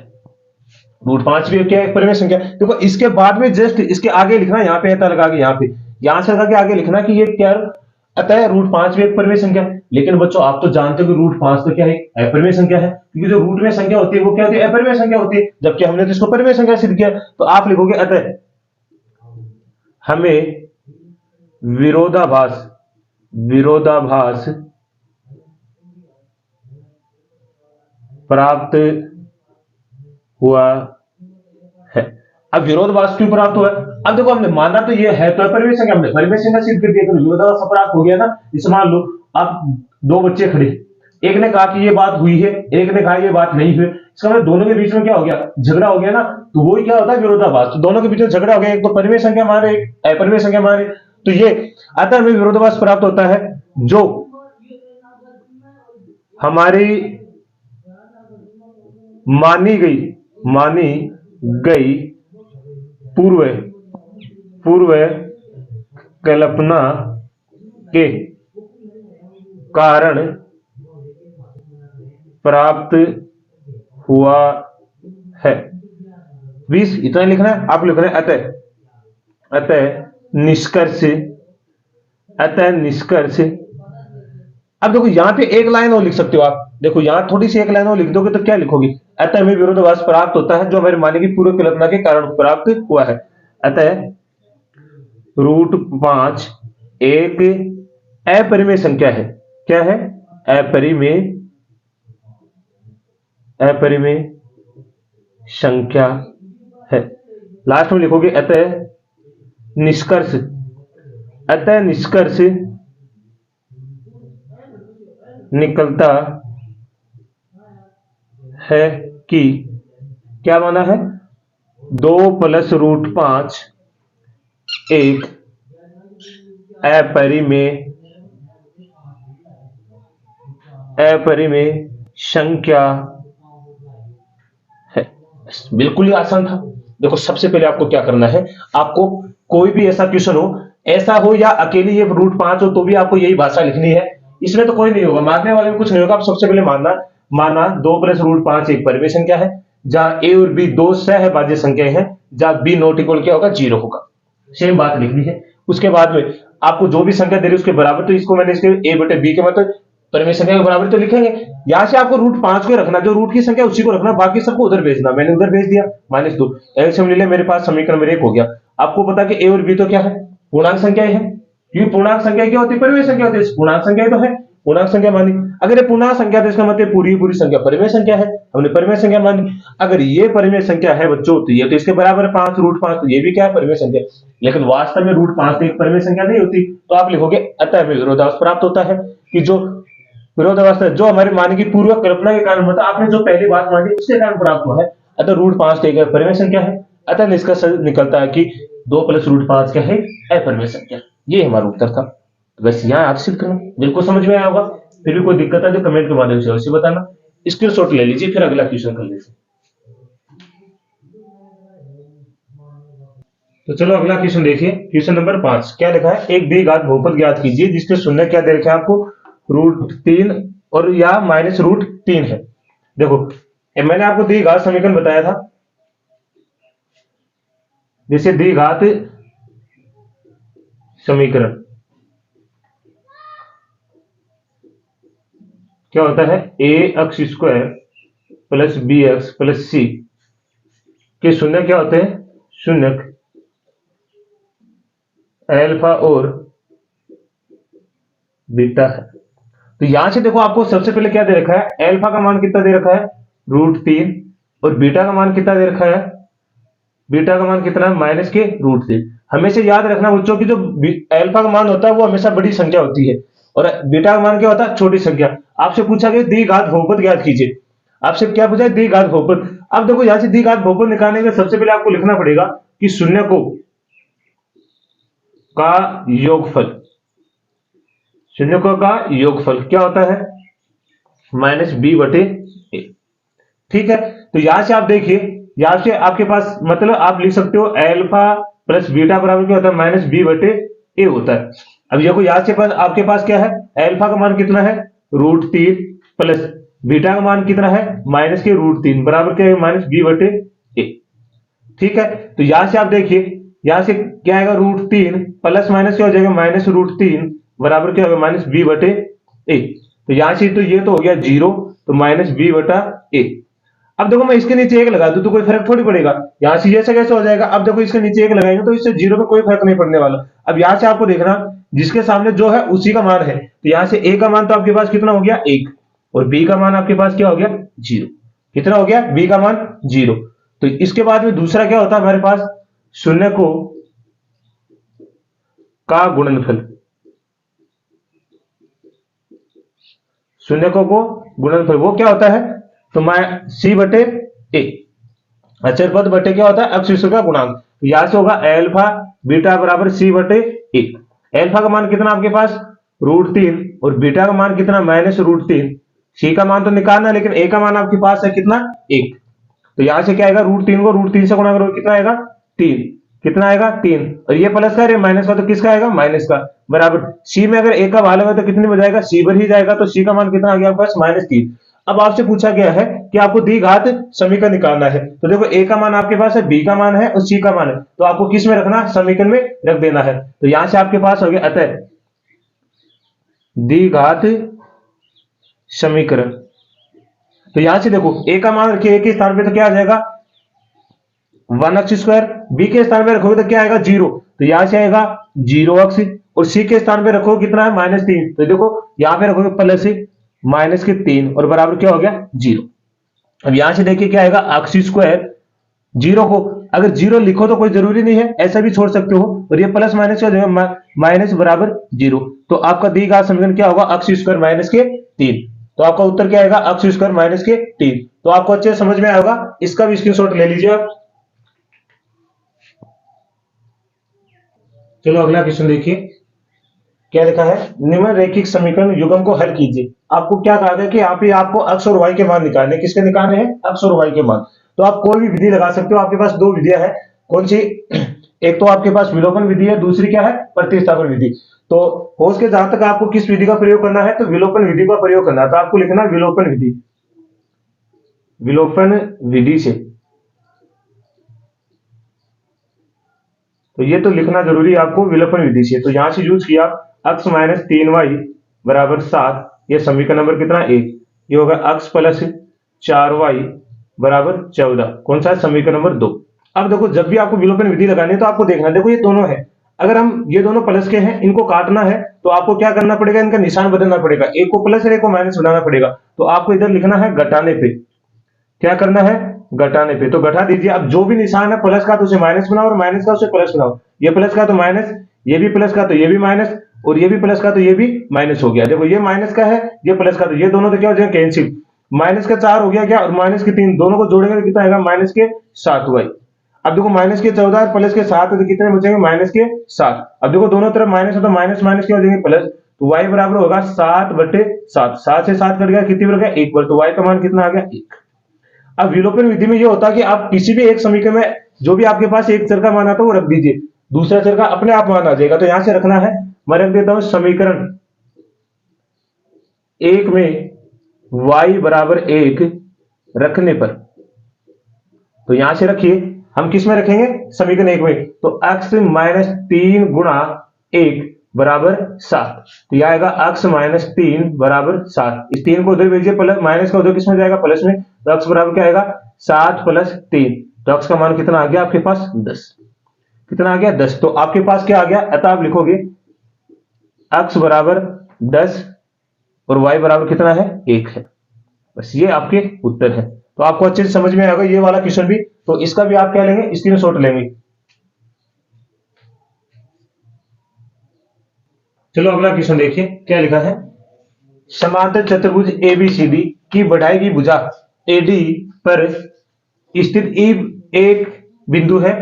√5 भी क्या है, परिमेय संख्या। देखो इसके बाद में जस्ट इसके आगे लिखना, यहाँ पे अतः लगा के, यहां से लगा के आगे लिखना कि ये क्या, अतः √5 भी एक परिमेय संख्या है। लेकिन बच्चों आप तो जानते हो कि √5 तो क्या है, अपरिमेय संख्या है, क्योंकि जो रूट में संख्या होती है वो क्या होती है, अपरिमेय संख्या होती है, जबकि हमने तो इसको परिमेय संख्या सिद्ध किया। तो आप लिखोगे अतः हमें विरोधाभास प्राप्त हुआ है। अब विरोधाभास क्यों प्राप्त हुआ है, अब देखो हमने माना तो ये है तो अपरिमेय संख्या, हमने परिमेय संख्या सिद्ध कर दिया, तो विरोधाभास प्राप्त हो गया ना। इसे मान लो आप दो बच्चे खड़े, एक ने कहा कि ये बात हुई है, एक ने कहा ये बात नहीं हुई, इसका मतलब दोनों के बीच में क्या हो गया, झगड़ा हो गया ना। तो वही क्या होता है, विरोधाभास। तो दोनों के बीच में झगड़ा हो गया, एक तो परिमेय संख्या मान रहे, एक अपरिमेय संख्या मान रहे, तो ये अतः हमें विरोधाभास प्राप्त होता है जो हमारी मानी गई पूर्व कल्पना के कारण प्राप्त हुआ है। 20 इतना लिखना है। आप लिख रहे हैं अतः निष्कर्ष। अब देखो यहाँ पे एक लाइन और लिख सकते हो आप, देखो यहाँ थोड़ी सी एक लाइन और लिख दोगे तो क्या लिखोगे, अतः हमें विरोधाभास प्राप्त होता है जो हमारी मानी की पूर्व कल्पना के कारण प्राप्त हुआ है। अतः √5 एक अपरिमेय संख्या है। क्या है, अपरिमेय संख्या है। लास्ट में लिखोगे अतः निष्कर्ष निकलता है कि, क्या माना है, 2 + √5 एक अपरिमेय संख्या है। बिल्कुल ही आसान था। देखो सबसे पहले आपको क्या करना है, आपको कोई भी ऐसा क्वेश्चन हो, ऐसा हो या अकेली ये √5 हो, तो भी आपको यही भाषा लिखनी है। इसमें तो कोई नहीं होगा, मानने वाले में कुछ नहीं होगा। आप सबसे पहले माना 2 + √5 एक परिमेय संख्या है, जहां ए और बी दो सहभाज्य संख्याएं हैं, जहां बी नॉट इक्वल क्या होगा, 0 होगा। सेम बात लिखनी है। उसके बाद में आपको जो भी संख्या दे रही है उसके बराबर, तो इसको मैंने इसके a बटे b के मतलब परिमेय संख्या के बराबर तो लिखेंगे। यहां से आपको √5 को रखना, जो रूट की संख्या उसी को रखना, बाकी सबको उधर भेजना। मैंने उधर भेज दिया, -2 एलसीएम ले ले, मेरे पास समीकरण मेरे 1 हो गया। आपको पता कि a और b तो क्या है, पूर्णांक संख्याएं हैं। क्योंकि पूर्णांक संख्या क्या होती है, परिमेय संख्या होती है। पूर्णांक संख्या तो है, पूर्णांक संख्या मानी। अगर ये पूर्णांक संख्या तो इसका मतलब पूरी संख्या परिमेय संख्या है, हमने परिमेय संख्या मानी। अगर ये परिमेय संख्या है बच्चों, तो ये तो इसके बराबर है 5 √5, तो ये भी क्या है, परिमेय संख्या। लेकिन वास्तव में √5 तो एक परिमेय संख्या नहीं होती। तो आप लिखोगे अतः हमें विरोधाभास प्राप्त होता है, कि जो विरोधाभास जो हमारे मानी की पूर्व कल्पना के कारण, मतलब आपने जो पहली बात मानी उसके कारण प्राप्त हुआ है। अतः √5 एक परिमेय संख्या है। अतः निष्कर्ष निकलता है कि 2 + √5 क्या है, अपरिमेय संख्या। ये हमारा उत्तर था। बस यहाँ आप सिद्ध करना, बिल्कुल समझ में आया होगा। फिर भी कोई दिक्कत है तो कमेंट के माध्यम से अवश्य बताना। स्क्रीनशॉट ले लीजिए, फिर अगला क्वेश्चन कर लीजिए। तो चलो अगला क्वेश्चन देखिए। क्वेश्चन नंबर 5 क्या लिखा है, एक द्विघात बहुपद ज्ञात कीजिए जिसके शून्य क्या दे रखे हैं आपको, √3 और या -√3 है। देखो मैंने आपको द्विघात समीकरण बताया था, जैसे द्विघात समीकरण क्या होता है, A X square plus B X plus C के शून्य क्या होते हैं, शून्य अल्फा और बीटा है। तो यहां से देखो आपको सबसे पहले क्या दे रखा है, अल्फा का मान कितना दे रखा है, √3, और बीटा का मान कितना दे रखा है, बीटा का मान कितना है, माइनस के √3। हमेशा याद रखना बच्चों की जो अल्फा का मान होता है वो हमेशा बड़ी संख्या होती है और बीटा का मान क्या होता है, छोटी संख्या। आपसे पूछा गया द्विघात बहुपद ज्ञात कीजिए, आपसे क्या पूछा है, द्विघात बहुपद। अब देखो यहां से द्विघात बहुपद निकालने के सबसे पहले आपको लिखना पड़ेगा कि शून्य को का योगफल, शून्यकों का योगफल क्या होता है, -b/a। ठीक है, तो यहां से आप देखिए, यहां से आपके पास मतलब आप लिख सकते हो अल्फा प्लस बीटा बराबर क्या होता है, -b/a होता है। अब देखो यहां से आपके पास क्या है, अल्फा का मान कितना है, √3 प्लस बीटा का मान कितना है, -√3 बराबर क्या है, -b/a। ठीक है, तो यहां से आप देखिए, यहां से क्या आएगा, √3 प्लस माइनस क्या हो जाएगा, -√3 बराबर क्या होगा, -b/a। तो यहां से तो ये तो हो गया 0, तो -b/a। अब देखो मैं इसके नीचे एक लगा दूं तो कोई फर्क थोड़ी पड़ेगा, यहां से ऐसा कैसे हो जाएगा। अब देखो इसके नीचे एक लगाएंगे तो इससे 0 में कोई फर्क नहीं पड़ने वाला। अब यहां से आपको देखना जिसके सामने जो है उसी का मान है, तो यहां से a का मान तो आपके पास कितना हो गया, 1, और b का मान आपके पास क्या हो गया, 0। कितना हो गया, b का मान 0। तो इसके बाद में दूसरा क्या होता है हमारे पास, शून्य को का गुणनफल, शून्यकों को गुणनफल वो क्या होता है, तो c/a, अचर पद बटे क्या होता है, अक्ष का गुणांक। तो यहां से होगा अल्फा बीटा बराबर c/a। अल्फा का मान कितना आपके पास, √3, और बीटा का मान कितना, -√3। सी का मान तो निकालना लेकिन a का मान आपके पास है कितना, 1। तो यहां से क्या आएगा, √3 को √3 से गुणा करोगे कितना आएगा, 3। कितना आएगा, 3, और ये प्लस का है माइनस का, तो किसका आएगा, माइनस का, बराबर सी में अगर a का भाग लगा तो कितने में जाएगा, सी पर ही जाएगा। तो सी का मान कितना आ गया आपके पास, -3। अब आपसे पूछा गया है कि आपको द्विघात समीकरण निकालना है, तो देखो a का मान आपके पास है, b का मान है और c का मान है, तो आपको किस में रखना, समीकरण में रख देना है। तो यहां से आपके पास हो गया अतः द्विघात समीकरण। तो यहां से देखो a का मान रखिए, a के स्थान पे तो क्या आ जाएगा, 1x², b के स्थान पे रखोगे तो क्या आएगा, 0, तो यहां से आएगा 0x, और c के स्थान पे रखोगे कितना है, -3, तो देखो यहां पे रखोगे +-3 और बराबर क्या हो गया, 0। अब यहां से देखिए क्या आएगा, x², 0 को अगर 0 लिखो तो कोई जरूरी नहीं है, ऐसा भी छोड़ सकते हो, और ये प्लस माइनस क्या हो जाएगा, माइनस बराबर 0। तो आपका द्विघात समीकरण क्या होगा, x² -3। तो आपका उत्तर क्या आएगा, x² -3। तो आपको अच्छे से समझ में आएगा, इसका भी स्क्रीनशॉट ले लीजिए आप। चलो अगला क्वेश्चन देखिए, क्या लिखा है, निम्न रैखिक समीकरण युग्म को हल कीजिए। आपको क्या कहा गया कि यहाँ पे आपको x और y के मान निकालने, किसके निकालने हैं, x और y के मान। तो आप कोई भी विधि लगा सकते हो, आपके पास दो विधियां हैं, कौन सी, एक तो आपके पास विलोपन विधि है, दूसरी क्या है, प्रतिस्थापन विधि। तो हो सके जहां तक आपको किस विधि का प्रयोग करना है, तो विलोपन विधि का प्रयोग करना है, तो आपको लिखना विलोपन विधि, विलोपन विधि से। तो ये तो लिखना जरूरी है आपको, विलोपन विधि से। तो यहां से यूज किया x - 3y बराबर 7, ये समीकरण नंबर कितना, 1। ये होगा x प्लस 4y बराबर 14, कौन सा है, समीकरण नंबर 2। अब देखो जब भी आपको विलोपन विधि लगानी है तो आपको देखना, देखो ये दोनों है, अगर हम ये दोनों प्लस के हैं, इनको काटना है तो आपको क्या करना पड़ेगा, इनका निशान बदलना पड़ेगा, एक को प्लस और एक को माइनस बनाना पड़ेगा। तो आपको इधर लिखना है घटाने पे, क्या करना है, घटाने पे, तो घटा दीजिए। अब जो भी निशान है प्लस का तो उसे माइनस बनाओ, और माइनस का उसे प्लस बनाओ। ये प्लस का तो माइनस, ये भी प्लस का तो ये भी माइनस, और ये भी प्लस का तो ये भी माइनस हो गया। देखो ये माइनस का है, ये प्लस का, तो ये दोनों तो क्या हो जाएगा, कैंसिल। माइनस का 4 हो गया क्या, और माइनस के 3, दोनों को जोड़ेंगे तो कितना आएगा, -7y। अब देखो -14 और प्लस के 7 तो कितने बचेंगे, -7। अब देखो दोनों तरफ माइनस है तो माइनस माइनस क्या हो जाएंगे, प्लस। तो y बराबर होगा 7/7, 7 से 7 कट गया, कितनी बच गया, 1 पर, तो y का मान कितना आ गया, 1। अब विलोपन विधि में ये होता है कि आप किसी भी एक समीकरण में जो भी आपके पास एक चर का मान आता है वो रख दीजिए, दूसरा चर का अपने आप मान आ जाएगा। तो यहां से रखना है, मैं रख देता हूं समीकरण 1 में y बराबर 1 रखने पर, तो यहां से रखिए हम किस में रखेंगे, समीकरण 1 में। तो x माइनस 3 गुणा 1 बराबर 7। तो यह आएगा x माइनस 3 बराबर 7। इस 3 को उधर भेजिए, प्लस माइनस का उधर किस में जाएगा, प्लस में। तो x बराबर क्या आएगा, 7 प्लस 3। तो x का मान कितना आ गया आपके पास, 10। कितना आ गया, 10। तो आपके पास क्या आ गया, अतः आप लिखोगे x बराबर 10 और y बराबर कितना है, 1 है। बस ये आपके उत्तर है। तो आपको अच्छे से समझ में आएगा ये वाला क्वेश्चन भी। तो इसका भी आप क्या लेंगे, स्क्रीनशॉट लेंगे। चलो अगला क्वेश्चन देखिए क्या लिखा है। समांतर चतुर्भुज एबीसीडी की बढ़ाई की भुजा एडी पर स्थित ई एक बिंदु है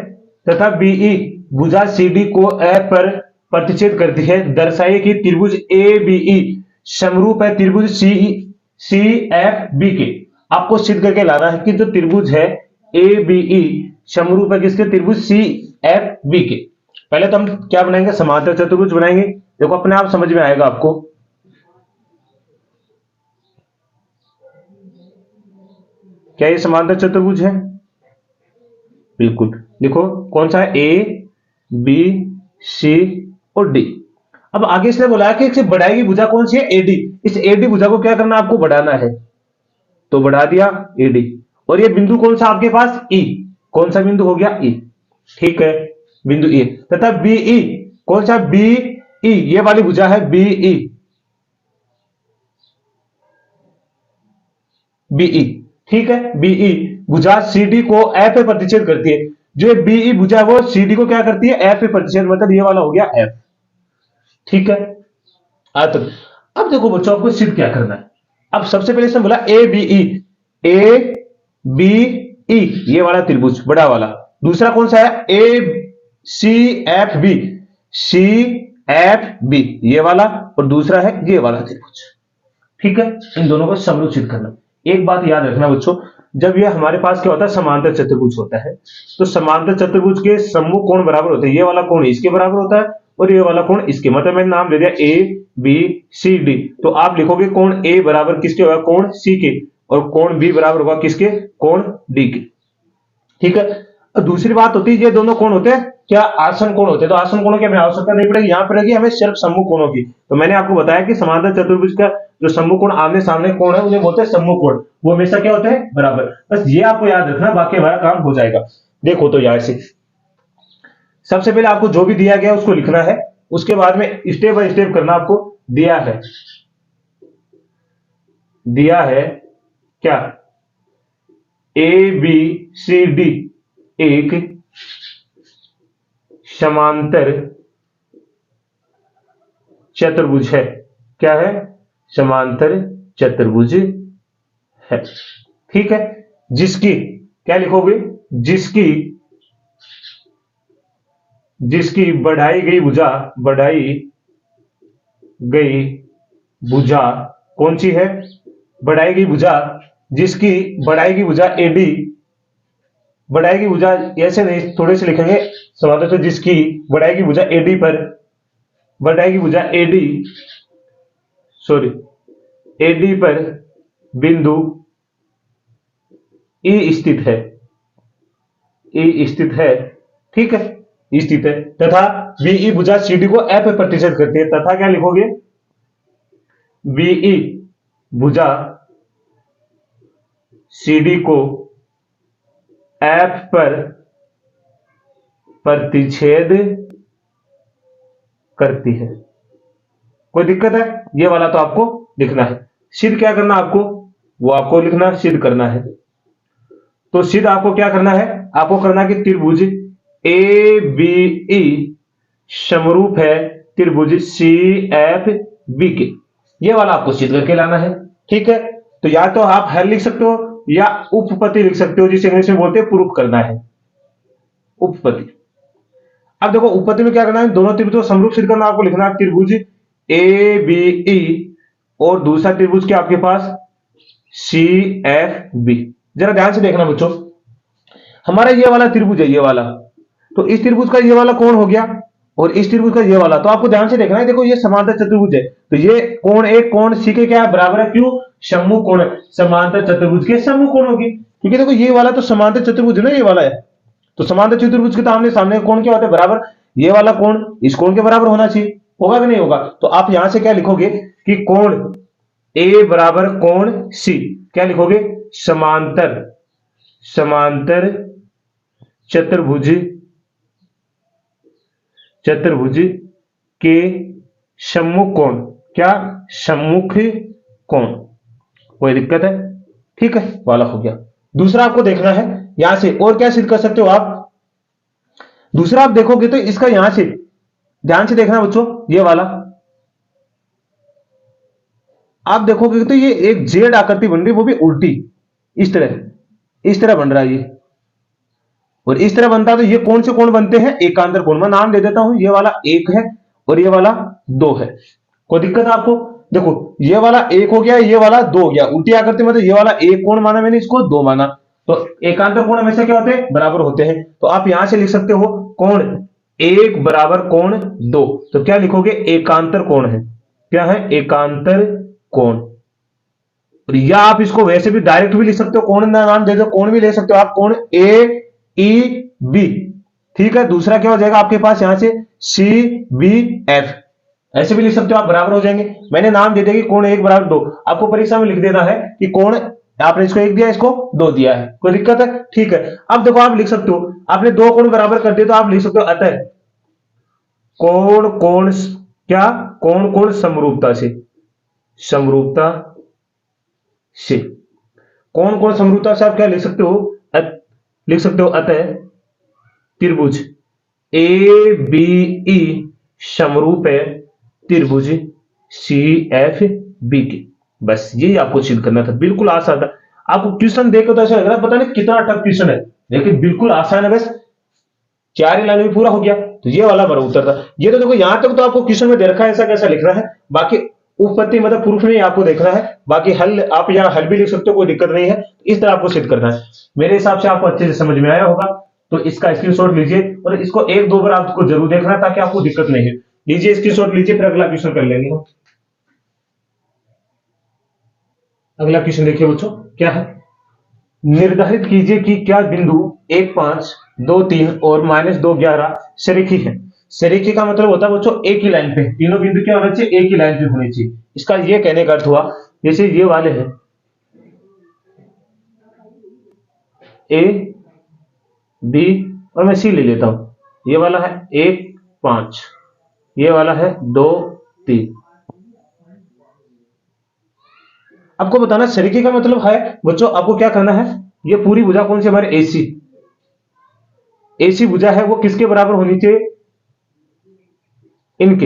तथा बीई भुजा सीडी को एफ पर प्रतिच्छेद करती है। दर्शाइए कि त्रिभुज ए बीई समरूप है त्रिभुज सी एफ बी के। आपको सिद्ध करके लाना है कि जो त्रिभुज है ए बीई समरूप है किसके, त्रिभुज सी एफ बी के। पहले तो हम क्या बनाएंगे, समांतर चतुर्भुज बनाएंगे। देखो अपने आप समझ में आएगा आपको। क्या ये समांतर चतुर्भुज है, बिल्कुल। देखो कौन सा है, ए बी सी और डी। अब आगे इसने बोला है कि इससे बढ़ाई की भुजा कौन सी है, एडी। इस एडी भुजा को क्या करना, आपको बढ़ाना है। तो बढ़ा दिया एडी। और ये बिंदु कौन सा आपके पास, ई। कौन सा बिंदु हो गया, ई। ठीक है, बिंदु ई। तथा बीई कौन सा, बीई ये वाली भुजा है बीई। बीई ठीक है, बीई भुजा सीडी को एफ पे प्रतिच्छेद करती है। जो बीई भुजा वो सीडी को क्या करती है, एफ पे प्रतिच्छेद, मतलब ये वाला हो गया एफ। ठीक है, अब देखो बच्चों आपको सिद्ध क्या करना है। अब सबसे पहले इसने बोला ए बी ई ये वाला त्रिभुज बड़ा वाला। दूसरा कौन सा है, ए सी एफ बी ये वाला। और दूसरा है ये वाला त्रिभुज। ठीक है, इन दोनों को समरूप सिद्ध करना। एक बात याद रखना बच्चों, जब ये हमारे पास क्या होता है, समांतर चतुर्भुज होता है, तो समांतर चतुर्भुज के सम्मुख कोण बराबर होते हैं। ये वाला कोण इसके बराबर होता है और ये वाला कोण इसके, मतलब मैंने नाम दे दिया ए बी सी डी। तो आप लिखोगे कोण ए बराबर किसके होगा, कोण सी के। और कोण बी बराबर होगा किसके, कोण डी के। ठीक है, दूसरी बात होती है ये दोनों कोण होते हैं क्या, आसन कोण होते हैं। तो आसन कोणों की हमें आवश्यकता नहीं पड़ेगी, यहां पड़ेगी हमें सिर्फ सम्मुख कोणों की। तो मैंने आपको बताया कि समांतर चतुर्भुज का जो सम्मुख कोण आमने सामने कोण है उन्हें बोलते हैं सम्मुख कोण। वो हमेशा क्या होते हैं, बराबर। बस ये आपको याद रखना, बाकी हमारा काम हो जाएगा। देखो तो यार से सबसे पहले आपको जो भी दिया गया उसको लिखना है, उसके बाद में स्टेप बाय स्टेप करना। आपको दिया है क्या, ए बी सी डी एक समांतर चतुर्भुज है। क्या है, समांतर चतुर्भुज है। ठीक है, जिसकी क्या लिखोगे, जिसकी बढ़ाई गई भुजा कौन सी है, बढ़ाई गई भुजा, जिसकी बढ़ाई गई भुजा एडी, बढ़ाई की भुजा ऐसे नहीं, थोड़े से लिखेंगे समांतर, तो जिसकी बढ़ाई की भुजा एडी पर, बढ़ाई की भुजा एडी पर बिंदु ई स्थित है। ठीक है, स्थित है। तथा बीई भुजा सीडी को एफ पे प्रतिच्छेद करती है। तथा क्या लिखोगे, बीई भुजा सीडी को एफ पर प्रतिच्छेद करती है। कोई दिक्कत है, ये वाला तो आपको लिखना है। सिद्ध क्या करना आपको, वो आपको लिखना, सिद्ध करना है। तो सिद्ध आपको क्या करना है, आपको करना कि त्रिभुज ए बी ई समरूप है त्रिभुज सी एफ बी के। ये वाला आपको सिद्ध करके लाना है। ठीक है, तो या तो आप हल लिख सकते हो या उपपत्ति लिख सकते हो, जिसे इंग्लिश में बोलते हैं प्रूफ करना है, उपपत्ति। अब देखो उपपत्ति में क्या करना है, दोनों त्रिभुजों को समरूप सिद्ध करना। आपको लिखना है त्रिभुज ए बी ई और दूसरा त्रिभुज क्या आपके पास, सी एफ बी। जरा ध्यान से देखना बच्चों, हमारा ये वाला त्रिभुज है, ये वाला, तो इस त्रिभुज का ये वाला कोण हो गया और इस त्रिभुज का ये वाला। तो आपको ध्यान से देखना है, देखो ये समांतर चतुर्भुज है, तो ये कोण एक कोण सी के क्या बराबर है, क्यों, सम्मुख कोण है। समांतर चतुर्भुज के सम्मुख कोण होगी, क्योंकि देखो ये वाला तो समांतर चतुर्भुज है ना, ये वाला है। तो समांतर चतुर्भुज के आमने सामने का कोण क्या होता है, बराबर। ये वाला कोण इस कोण के बराबर होना चाहिए, होगा कि नहीं होगा। तो आप यहां से क्या लिखोगे कि कोण ए बराबर कोण सी, क्या लिखोगे, समांतर समांतर चतुर्भुज चतुर्भुज के सम्मुख कोण, क्या, सम्मुख कोण। कोई दिक्कत है, ठीक है, वाला हो गया। दूसरा आपको देखना है यहां से, और क्या सिद्ध कर सकते हो आप। दूसरा आप देखोगे तो इसका यहां से ध्यान से देखना बच्चों, ये वाला आप देखोगे तो ये एक जेड आकृति बन रही है, वो भी उल्टी, इस तरह बन रहा है ये, और इस तरह बनता है। तो ये कौन से कोण बनते हैं, एकांतर कोण। मैं नाम दे देता हूं, ये वाला 1 है और ये वाला 2 है। कोई दिक्कत है आपको। देखो ये वाला 1 हो गया, ये वाला 2 हो गया, उल्टी आकृति में। तो ये वाला 1 कोण माना मैंने, इसको 2 माना। तो एकांतर कोण हमेशा क्या होते हैं, बराबर होते हैं। तो आप यहां से लिख सकते हो कोण 1 बराबर कोण 2। तो क्या लिखोगे, एकांतर कोण है, क्या है, एकांतर कोण। या आप इसको वैसे भी डायरेक्ट भी लिख सकते हो, कोण नाम दे दो, कोण भी ले सकते हो आप, कोण ए ई बी, ठीक है। दूसरा क्या हो जाएगा आपके पास यहां से, सी बी एफ, ऐसे भी लिख सकते हो आप, बराबर हो जाएंगे। मैंने नाम दे दिया कि कोण 1 बराबर 2। आपको परीक्षा में लिख देना है कि कोण, आपने इसको 1 दिया, इसको 2 दिया है। कोई दिक्कत है, ठीक है। अब देखो आप लिख सकते हो, आपने 2 कोण बराबर कर दिए, तो आप लिख सकते हो अतः कोण कोण, क्या, कोण कोण समरूपता से, समरूपता से, कौन कौन समरूपता से आप क्या लिख सकते हो, लिख सकते हो अतः त्रिभुज ए बी ई समरूप है त्रिभुज सी एफ बी के। बस यही आपको सिद्ध करना था, बिल्कुल आसान था। आपको क्वेश्चन देखो तो ऐसा लग रहा है पता नहीं कितना टफ क्वेश्चन है, लेकिन बिल्कुल आसान है, बस 4 ही लाइन में पूरा हो गया। तो ये वाला बड़ा उत्तर था। ये तो देखो यहां तक तो आपको क्वेश्चन में दे रखा है ऐसा कैसा लिखना है, बाकी उत्पत्ति मतलब प्रूफ में आपको देखना है। बाकी हल आप यहाँ हल भी लिख सकते हो, कोई दिक्कत नहीं है। इस तरह आपको सिद्ध करना है। मेरे हिसाब से आपको अच्छे से समझ में आया होगा। तो इसका स्क्रीनशॉट लीजिए और इसको 1-2 बार आपको जरूर देखना ताकि आपको दिक्कत नहीं है। लीजिए स्क्रीनशॉट लीजिए, फिर अगला क्वेश्चन कर लेंगे हम। अगला क्वेश्चन देखिए बच्चों, क्या है, निर्धारित कीजिए कि क्या बिंदु 1 5 2 3 और -2 11 सरेखी है। सरेखी का मतलब होता है बच्चों एक ही लाइन पे, तीनों बिंदु क्या होना चाहिए, एक ही लाइन पे होने चाहिए। इसका ये कहने का अर्थ हुआ, जैसे ये वाले हैं ए बी और मैं सी ले लेता हूं। ये वाला है 1 5, ये वाला है 2 3। आपको बताना सरीखे का मतलब है बच्चों, आपको क्या करना है, ये पूरी भुजा कौन सी हमारे एसी, एसी भुजा है, वो किसके बराबर होनी चाहिए, इनके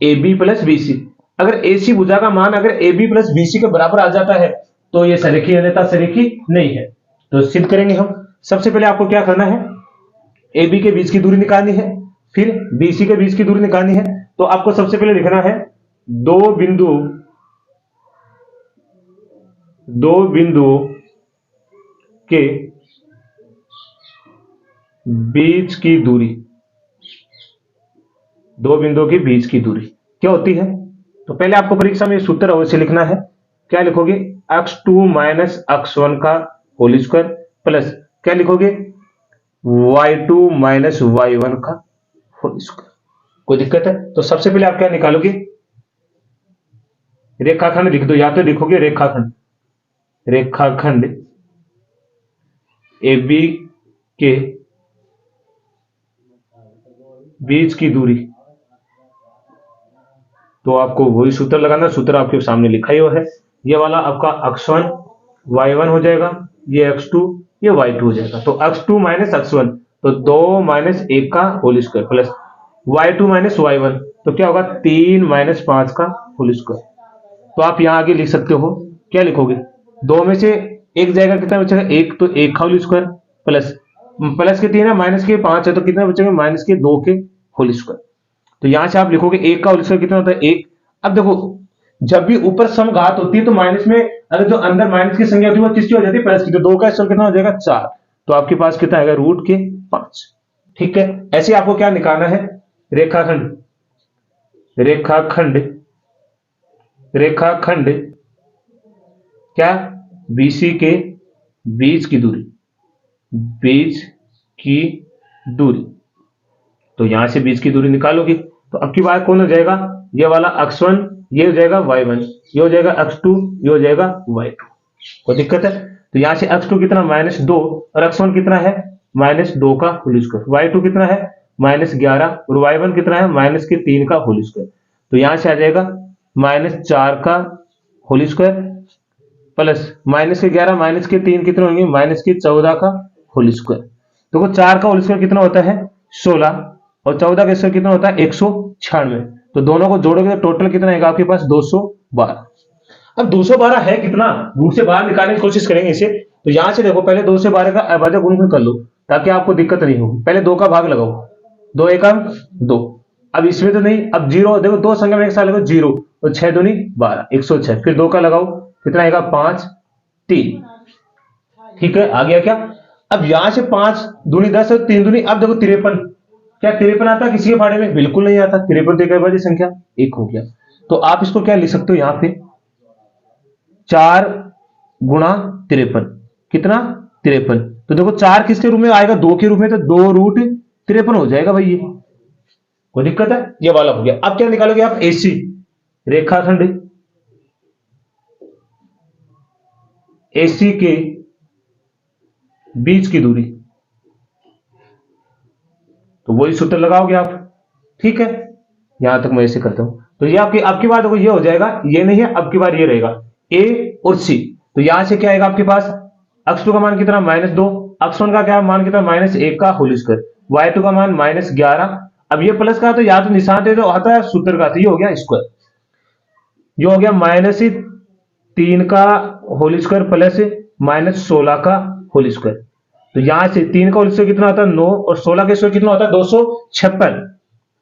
ए बी प्लस बीसी। अगर एसी भुजा का मान अगर ए बी प्लस बीसी के बराबर आ जाता है तो ये सरेखी है, अन्यथा सरेखी नहीं है। तो सिद्ध करेंगे हम। सबसे पहले आपको क्या करना है, ए बी के बीच की दूरी निकालनी है, फिर बीसी के बीच की दूरी निकालनी है। तो आपको सबसे पहले लिखना है दो बिंदुओं के बीच की दूरी, दो बिंदुओं के बीच की दूरी क्या होती है। तो पहले आपको परीक्षा में सूत्र अवश्य लिखना है। क्या लिखोगे, x2 माइनस x1 का होल स्क्वायर प्लस क्या लिखोगे, y2 माइनस y1 का होल स्क्वायर। कोई दिक्कत है। तो सबसे पहले आप क्या निकालोगे, रेखाखंड लिख दो, या तो लिखोगे रेखाखंड ए बी के बीच की दूरी। तो आपको वही सूत्र लगाना, सूत्र आपके सामने लिखा ही हुआ है। ये वाला आपका x1 y1 हो जाएगा, ये x2 ये y2 हो जाएगा। तो x2 माइनस x1 तो 2 माइनस 1 का whole square plus y2 minus y1 तो क्या होगा 3 माइनस 5 का होल स्क्वायर। तो आप यहां आगे लिख सकते हो, क्या लिखोगे, दो में से एक जाएगा, कितना बचेगा, एक, तो 1 का होल स्क्वायर प्लस प्लस के 3 है माइनस के 5 है, तो कितना बचेगा, माइनस के 2 के होल स्क्वायर। तो यहां से आप लिखोगे 1 का होल स्क्वायर कितना होता है 1। अब देखो जब भी ऊपर सम घात होती है तो माइनस में अगर जो अंदर माइनस की संख्या होती है वो किसकी हो जाती है, प्लस की। तो 2 का स्क्वायर कितना हो जाएगा 4। तो आपके पास कितना आएगा, रूट के 5। ठीक है। ऐसे आपको क्या निकालना है, रेखाखंड रेखाखंड रेखाखंड क्या, बीसी के बीच की दूरी, बीच की दूरी। तो यहां से बीच की दूरी निकालोगे तो अब की बार कौन हो जाएगा, ये वाला x1, ये हो जाएगा y1, ये हो जाएगा x2, ये हो जाएगा y2। कोई दिक्कत है? तो यहां से x2 कितना -2 और x1 कितना है -2 का होल स्क्वायर, y2 कितना है -11 और y1 कितना है -3 का होल स्क्वायर। तो यहां से आ जाएगा -4 का होल स्क्वायर प्लस -11 -3 कितने होंगे -14 का होल स्क्वायर। देखो 4 का होल स्क्वायर कितना होता है 16 और 14 का स्क्वायर कितना होता है 196। तो दोनों को जोड़ोगे तो टोटल कितना आएगा आपके पास 212। अब 212 है कितना, रूट से बाहर निकालने की कोशिश करेंगे इसे। तो यहां से देखो पहले 2 से 12 का अभाज्य गुणनफल कर लो ताकि आपको दिक्कत नहीं होगी। पहले 2 का भाग लगाओ, 2 एकम 2। अब इसमें तो नहीं, अब जीरो देखो, दो संख्या में एक साथ लगाओ, 0 और 6 दूनी 12, 106। फिर 2 का लगाओ कितना आएगा 5 3। ठीक है, आ गया क्या? अब यहां से 5 दूनी 10 और 3 दूनी, अब देखो 53। क्या 53 आता है किसी के फाड़े में? बिल्कुल नहीं आता। 53 एक अभाज्य संख्या, एक हो गया। तो आप इसको क्या लिख सकते हो यहां पे 4 गुणा 53, कितना 53। तो देखो 4 किसके रूप में आएगा 2 के रूप में, तो 2√53 हो जाएगा भाई। ये कोई दिक्कत है? ये वाला हो गया। अब क्या निकालोगे आप एसी रेखाखंड, एसी के बीच की दूरी। तो वही सूत्र लगाओगे आप। ठीक है, यहां तक मैं ऐसे करता हूं। तो ये आपकी बार देखो ये हो जाएगा, ये नहीं है, अब की बार ये रहेगा ए और सी। तो यहां से क्या आएगा आपके पास x2 का मान कितना -2, x1 का क्या मान कितना -1 का होल स्क्वायर, y2 का मान -11। अब ये प्लस का तो या तो निशान दे दो आता है सूत्र का, तो ये हो गया स्क्वायर, ये हो गया -3 का होल स्क्वायर प्लस -16 का होल स्क्वायर। तो यहां से 3 का होल स्क्वायर कितना होता है 9 और 16 का स्क्वायर कितना होता है 256।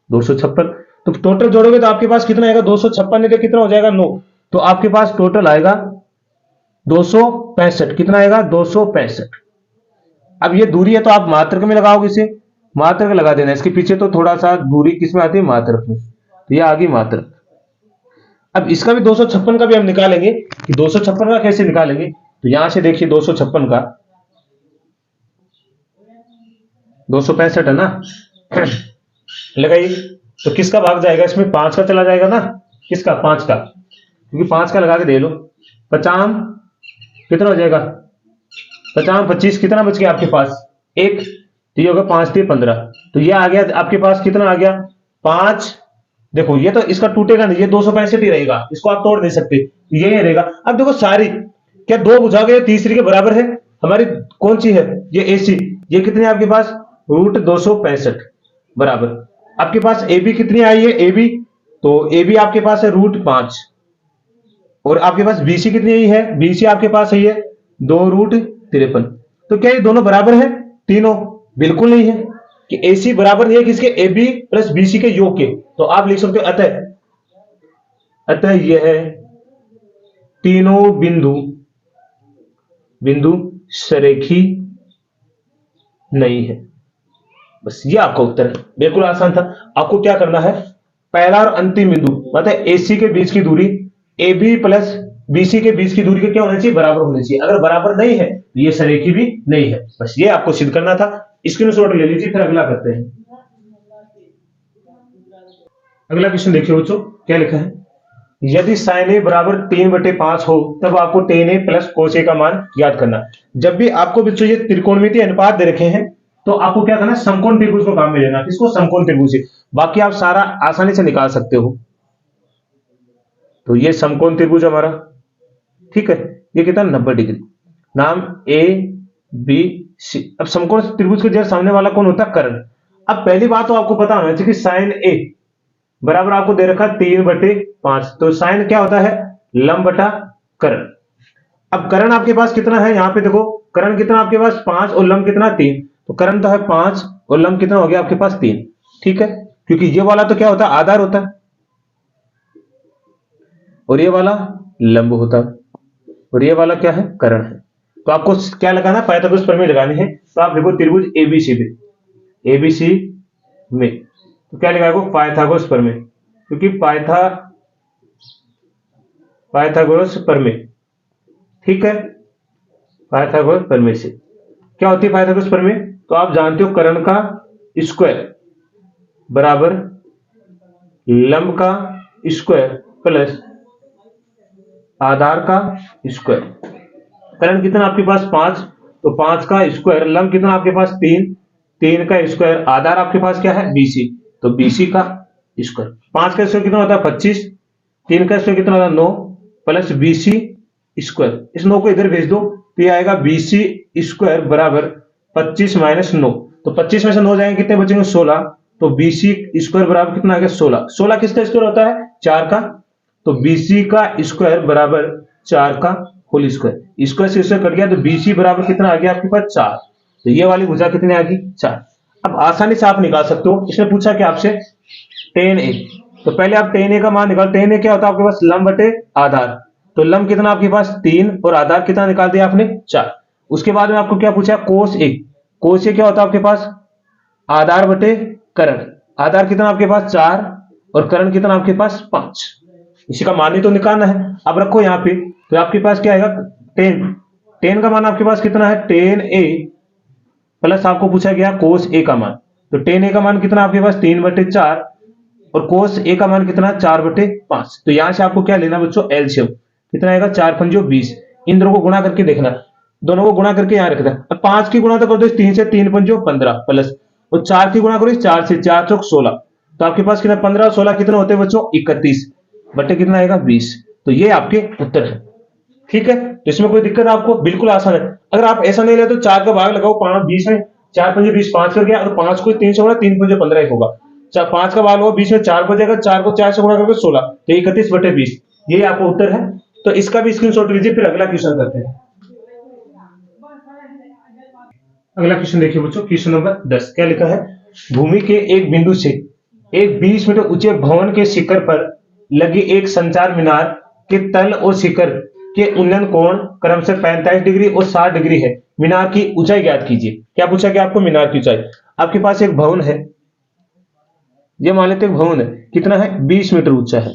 256 तो टोटल जोड़ोगे तो आपके पास कितना आएगा 256 नहीं तो कितना हो जाएगा 9। तो आपके पास टोटल आएगा 265। कितना आएगा 265। अब ये दूरी है तो आप मात्रक में लगाओगे, इसे मात्रक लगा देना। इसके पीछे तो थोड़ा सा दूरी किसमें आती है मात्रक में, तो ये आ गई मात्रक। अब इसका भी 256 का भी हम निकालेंगे कि 256 का कैसे निकालेंगे। तो यहां से देखिए 256 का 265 है ना लगाइए। तो किसका भाग जाएगा इसमें 5 का चला जाएगा ना, किसका 5 का, क्योंकि 5 का लगा के दे लो। 50 कितना हो जाएगा 50 25 कितना बच गया आपके पास एक, तो ये होगा 5 3 15। तो ये आ गया आपके पास कितना आ गया 5। देखो ये तो इसका टूटेगा नहीं, ये 265 ही रहेगा, इसको आप तोड़ नहीं सकते, ये रहेगा। अब देखो सारी क्या दो बुझाओगे तीसरी के बराबर है हमारी, कौन सी है ये एसी, ये कितनी है आपके पास √265 बराबर। आपके पास ए बी कितनी आई है ए बी, तो ए बी आपके पास है √5 और आपके पास बीसी कितनी आई है बीसी आपके पास है ये 2√53। तो क्या ये दोनों बराबर है तीनों? बिल्कुल नहीं है कि एसी बराबर नहीं है किसके ए बी प्लस बीसी के योग के। तो आप लिख सकते हो अतः, अतः यह तीनों बिंदु बिंदु सरेखी नहीं है। बस ये आपका उत्तर है, बिल्कुल आसान था। आपको क्या करना है पहला और अंतिम बिंदु मतलब एसी के बीच की दूरी ए बी प्लस बीसी के बीच की दूरी के क्या होना चाहिए बराबर होनी चाहिए। अगर बराबर नहीं है तो ये सरेखी भी नहीं है। बस ये आपको सिद्ध करना था। स्क्रीनशॉट ले लीजिए, फिर अगला करते हैं। अगला क्वेश्चन देखिए बच्चों क्या लिखा है, यदि साइन ए बराबर 3/5 हो तब आपको टेन ए प्लस कोस ए का मान याद करना। जब भी आपको बच्चों ये त्रिकोणमितीय अनुपात दे रखे हैं तो आपको क्या करना समकोण त्रिभुज को काम में लेना। किसको? समकोण त्रिभुज। बाकी आप सारा आसानी से निकाल सकते हो। तो ये समकोण त्रिभुज हमारा, ठीक है, ये कितना 90 डिग्री, नाम ए बी सी। अब समकोण त्रिभुज के जैसे सामने वाला कौन होता है कर्ण। अब पहली बात तो आपको पता होना चाहिए कि साइन ए बराबर आपको दे रखा 3/5, तो साइन क्या होता है लंब बटा कर्ण। अब कर्ण आपके पास कितना है यहां पे देखो, कर्ण कितना आपके पास 5 और लंब कितना 3, तो कर्ण तो है 5 और लंब कितना हो गया आपके पास 3। ठीक है, क्योंकि ये वाला तो क्या होता है आधार होता है और ये वाला लंब होता है और ये वाला क्या है कर्ण है। तो आपको क्या लगाना है पाइथागोरस प्रमेय लगानी है। तो आप देखो त्रिभुज एबीसी में, एबीसी में तो क्या लगाएगा पाइथागोरस प्रमेय, क्योंकि पाइथागोरस प्रमेय, ठीक है, पाइथागोरस प्रमेय से क्या होती है पाइथागोरस प्रमेय, तो आप जानते हो कर्ण का स्क्वायर बराबर लंब का स्क्वायर प्लस आधार का स्क्वायर। कर्ण कितना आपके पास 5, तो 5 का स्क्वायर, लंब कितना आपके पास 3, 3 का स्क्वायर, आधार आपके पास क्या है BC, तो BC का स्क्वायर। 5 का स्क्वायर कितना होता है 25, 3 का स्क्वायर कितना होता है 9 प्लस BC स्क्वायर। इस 9 को इधर भेज दो तो ये आएगा BC स्क्वायर बराबर 25 माइनस 9, तो 25 में से 9 जाएंगे कितने बचेंगे 16, तो BC स्क्वायर बराबर कितना आ गया 16। 16 किसका स्क्वायर होता है 4 का, तो BC का स्क्वायर बराबर 4 का होल स्क्वायर। स्क्वायर से स्क्वायर कट गया तो BC बराबर कितना आ गया आपके पास 4, तो ये वाली भुजा कितनी आ गई 4। अब आसानी से आप निकाल सकते हो, इसने पूछा कि आपसे tan A, तो पहले आप tan A का मान निकाल। tan A क्या होता है आपके पास लंब बटे आधार, तो लंब कितना आपके पास 3 और आधार कितना निकाल दिया आपने 4। उसके बाद में आपको क्या पूछा cos A, cos A क्या होता है आपके पास आधार बटे कर्ण, आधार कितना आपके पास 4 और कर्ण कितना आपके पास 5, इसी का मान ही तो निकालना है। अब रखो यहाँ पे, तो आपके पास क्या आएगा tan का मान आपके पास कितना है tan A प्लस आपको पूछा गया cos A का मान, तो tan A का मान कितना आपके पास 3/4 और cos A का मान कितना 4/5। तो यहां से आपको क्या लेना बच्चों एलसीएम, कितना आएगा 4 पंजो 20, इन दोनों को गुणा करके देखना, दोनों को गुणा करके यहाँ रखना। अब 5 की गुणा तो कर दो 3 से, 3 पंजो 15 प्लस, और 4 की गुणा करो 4 से, 4 चौक 16, तो आपके पास कितना 15 और 16 कितना होते हैं बच्चों 31 बटे कितना आएगा 20। तो ये आपके उत्तर है। ठीक है, तो इसमें कोई दिक्कत आपको, बिल्कुल आसान है। अगर आप ऐसा नहीं ले तो 4 का भाग लगाओ 5 20 में, 4 पंजे 20 5 कर गया, और 5 को 3 से गुणा 3 पंजे 15 होगा, 5 का भाग लगाओ 20 में 4 बचेगा, 4 को 4 से गुणा करके 16, तो 31/20, यही आपका उत्तर है। तो इसका भी स्क्रीनशॉट लीजिए, फिर अगला क्वेश्चन करते हैं। अगला क्वेश्चन देखिए बच्चों, क्वेश्चन नंबर 10 क्या लिखा है, भूमि के एक बिंदु से एक 20 मीटर ऊंचे भवन के शिखर पर लगी एक संचार मीनार के तल और शिखर के उन्नयन कोण क्रमशः 45 डिग्री और 60 डिग्री है, मीनार की ऊंचाई ज्ञात कीजिए। क्या पूछा गया आपको, मीनार की ऊंचाई। आपके पास एक भवन है, ये मान लेते हैं भवन है, कितना है 20 मीटर ऊंचा है।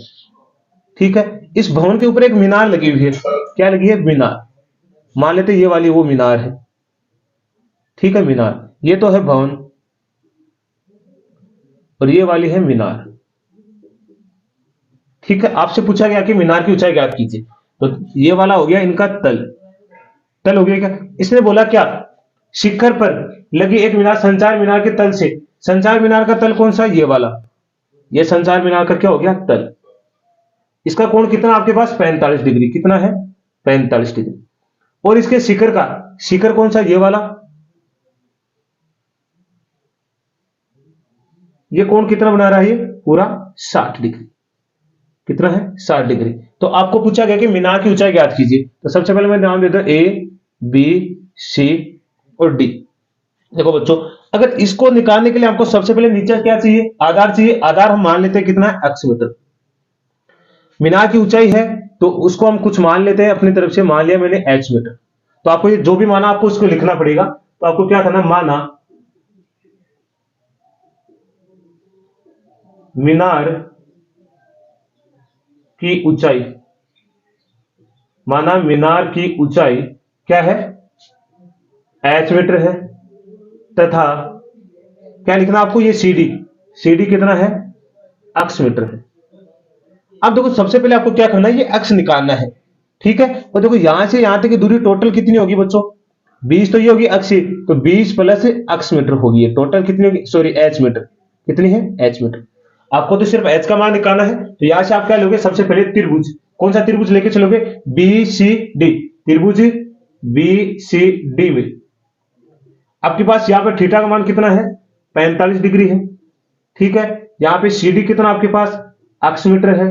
ठीक है, इस भवन के ऊपर एक मीनार लगी हुई है, क्या लगी है मीनार, मान लेते ये वाली वो मीनार है। ठीक है, मीनार, ये तो है भवन और ये वाली है मीनार। ठीक है, आपसे पूछा गया कि मीनार की ऊंचाई ज्ञात कीजिए, तो ये वाला हो गया इनका तल, तल हो गया क्या। इसने बोला क्या, शिखर पर लगी एक मीनार संचार मीनार के तल से, संचार मीनार का तल कौन सा, ये वाला, ये संचार मीनार का क्या हो गया तल। इसका कोण कितना आपके पास 45 डिग्री, कितना है 45 डिग्री। और इसके शिखर का, शिखर कौन सा, ये वाला, ये कोण कितना बना रहा है, ये पूरा 60 डिग्री, कितना है 60 डिग्री। तो आपको पूछा गया कि मीनार की ऊंचाई ज्ञात कीजिए, तो सबसे पहले मैं नाम देता हूं A B C और D। देखो बच्चों, अगर इसको निकालने के लिए आपको सबसे पहले नीचे क्या चाहिए, आधार चाहिए। आधार हम मान लेते हैं कितना है x मीटर। मीनार की ऊंचाई है तो उसको हम कुछ मान लेते हैं अपनी तरफ से, मान लिया मैंने h मीटर। तो आपको ये जो भी माना आपको उसको लिखना पड़ेगा। तो आपको क्या करना, माना मीनार की ऊंचाई, माना मीनार की ऊंचाई क्या है h मीटर है, तथा क्या लिखना आपको, ये CD कितना है x मीटर है। अब देखो सबसे पहले आपको क्या करना है, ये x निकालना है। ठीक है, और देखो यहां से यहां तक की दूरी टोटल कितनी होगी बच्चों 20, तो ये होगी x, तो 20 प्लस x मीटर होगी, टोटल कितनी होगी, सॉरी h मीटर, कितनी है h मीटर। आपको तो सिर्फ h का मान निकालना है। तो यहां से आप क्या लोगे, सबसे पहले त्रिभुज, कौन सा त्रिभुज लेके चलोगे, BCD, त्रिभुज BCD में आपके पास यहाँ पर थीटा का मान कितना है 45 डिग्री है। ठीक है, यहाँ पे CD कितना आपके पास x मीटर है,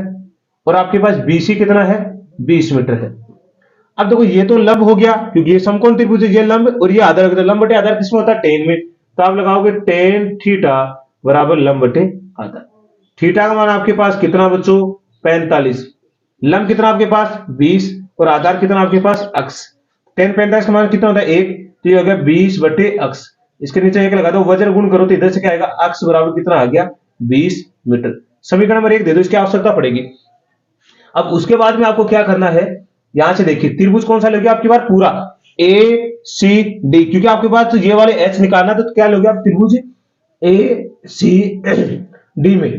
और आपके पास BC कितना है 20 मीटर है। अब देखो ये तो लंब हो गया, क्योंकि ये समकोण त्रिभुज है, ये लंब और ये आधार, लंब बटे आधार किसमें होता है tan में, तो आप लगाओगे tan थीटा बराबर लंब बटे आधार। थीटा का मान आपके पास कितना बच्चों 45, लंब कितना आपके पास 20 और आधार कितना आपके पास x। tan 45 का मान कितना होता है 1, तो ये हो गया 20 बटे x। इसके नीचे 1 लगा दो, वजन गुण करो तो इधर से क्या आएगा, x बराबर कितना आ गया 20 मीटर। समीकरण नंबर 1 दे दो, इसकी आवश्यकता पड़ेगी। अब उसके बाद में आपको क्या करना है, यहां से देखिए त्रिभुज कौन सा लग गया आपकी बार पूरा ए सी डी, क्योंकि आपके पास तो ये वाले एच निकालना तो क्या लोगे आप त्रिभुज ए सी डी में।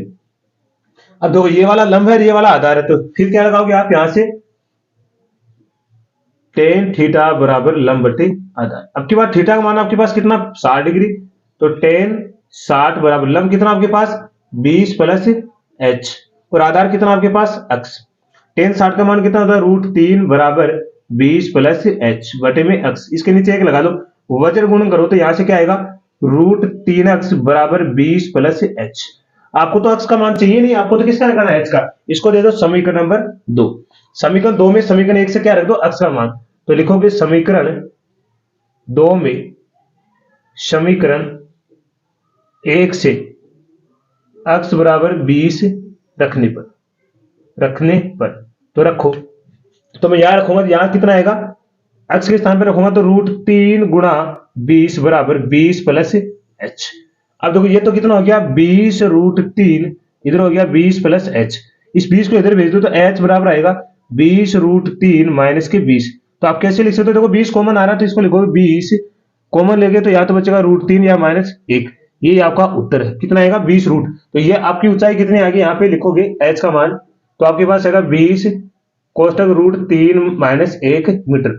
अब देखो ये वाला लंब है, ये वाला आधार है, तो फिर क्या लगाओगे आप यहां से टेन थीटा बराबर लंब बटे आधार। अब की बात थीटा का मान आपके पास कितना 60 डिग्री, तो टेन 60 बराबर लंब कितना आपके पास 20 प्लस एच, और आधार कितना आपके पास x। टेन 60 का मान कितना होता है √3 बराबर 20 प्लस एच बटे में x। इसके नीचे एक लगा दो, वज्र गुणन करो तो यहां से क्या आएगा √3x बराबर 20 प्लस एच। आपको तो x का मान चाहिए नहीं, आपको तो किसका निकालना है h का। इसको दे दो समीकरण नंबर 2। समीकरण 2 में समीकरण 1 से क्या रख दो x का मान, तो लिखोगे समीकरण 2 में समीकरण 1 से x बराबर 20 रखने पर तो रखो, तो मैं यहां रखूंगा, यहां कितना आएगा x के स्थान पर रखूंगा तो √3 गुणा 20 बराबर 20 प्लस एच। अब देखो ये तो कितना हो गया 20 √3, इधर हो गया 20 प्लस एच, इस 20 को इधर भेज दो तो एच बराबर आएगा 20 √3 माइनस के 20। तो आप कैसे लिख सकते हो, देखो 20 कॉमन आ रहा है तो इसको लिखोगे 20 कॉमन लेके तो या तो बचेगा √3 या -1, ये आपका उत्तर है। कितना आएगा 20 रूट, तो ये आपकी ऊंचाई कितनी आ गई, यहाँ पे लिखोगे एच का मान, तो आपके पास आएगा 20 कोष्टक √3 -1 मीटर,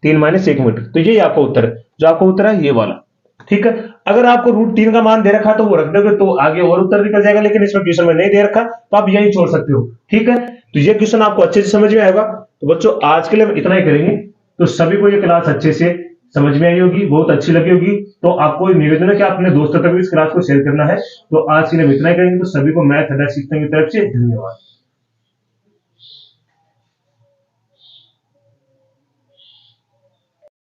3 -1 मीटर, तो ये आपका उत्तर है। जो आपका उत्तर है ये वाला, ठीक है। अगर आपको √3 का मान दे रखा तो वो रख दोगे तो आगे और उत्तर निकल जाएगा, लेकिन इसमें क्वेश्चन में नहीं दे रखा तो आप यही छोड़ सकते हो, ठीक है। तो ये क्वेश्चन आपको अच्छे से समझ में आएगा। तो बच्चों आज के लिए हम इतना ही करेंगे, तो सभी को ये क्लास अच्छे से समझ में आई होगी, बहुत अच्छी लगी होगी, तो आपको निवेदन है कि आप अपने दोस्तों तक भी इस क्लास को शेयर करना है। तो आज के लिए इतना ही करेंगे, तो सभी को मैथ अड्डा शिक्षण की तरफ से धन्यवाद।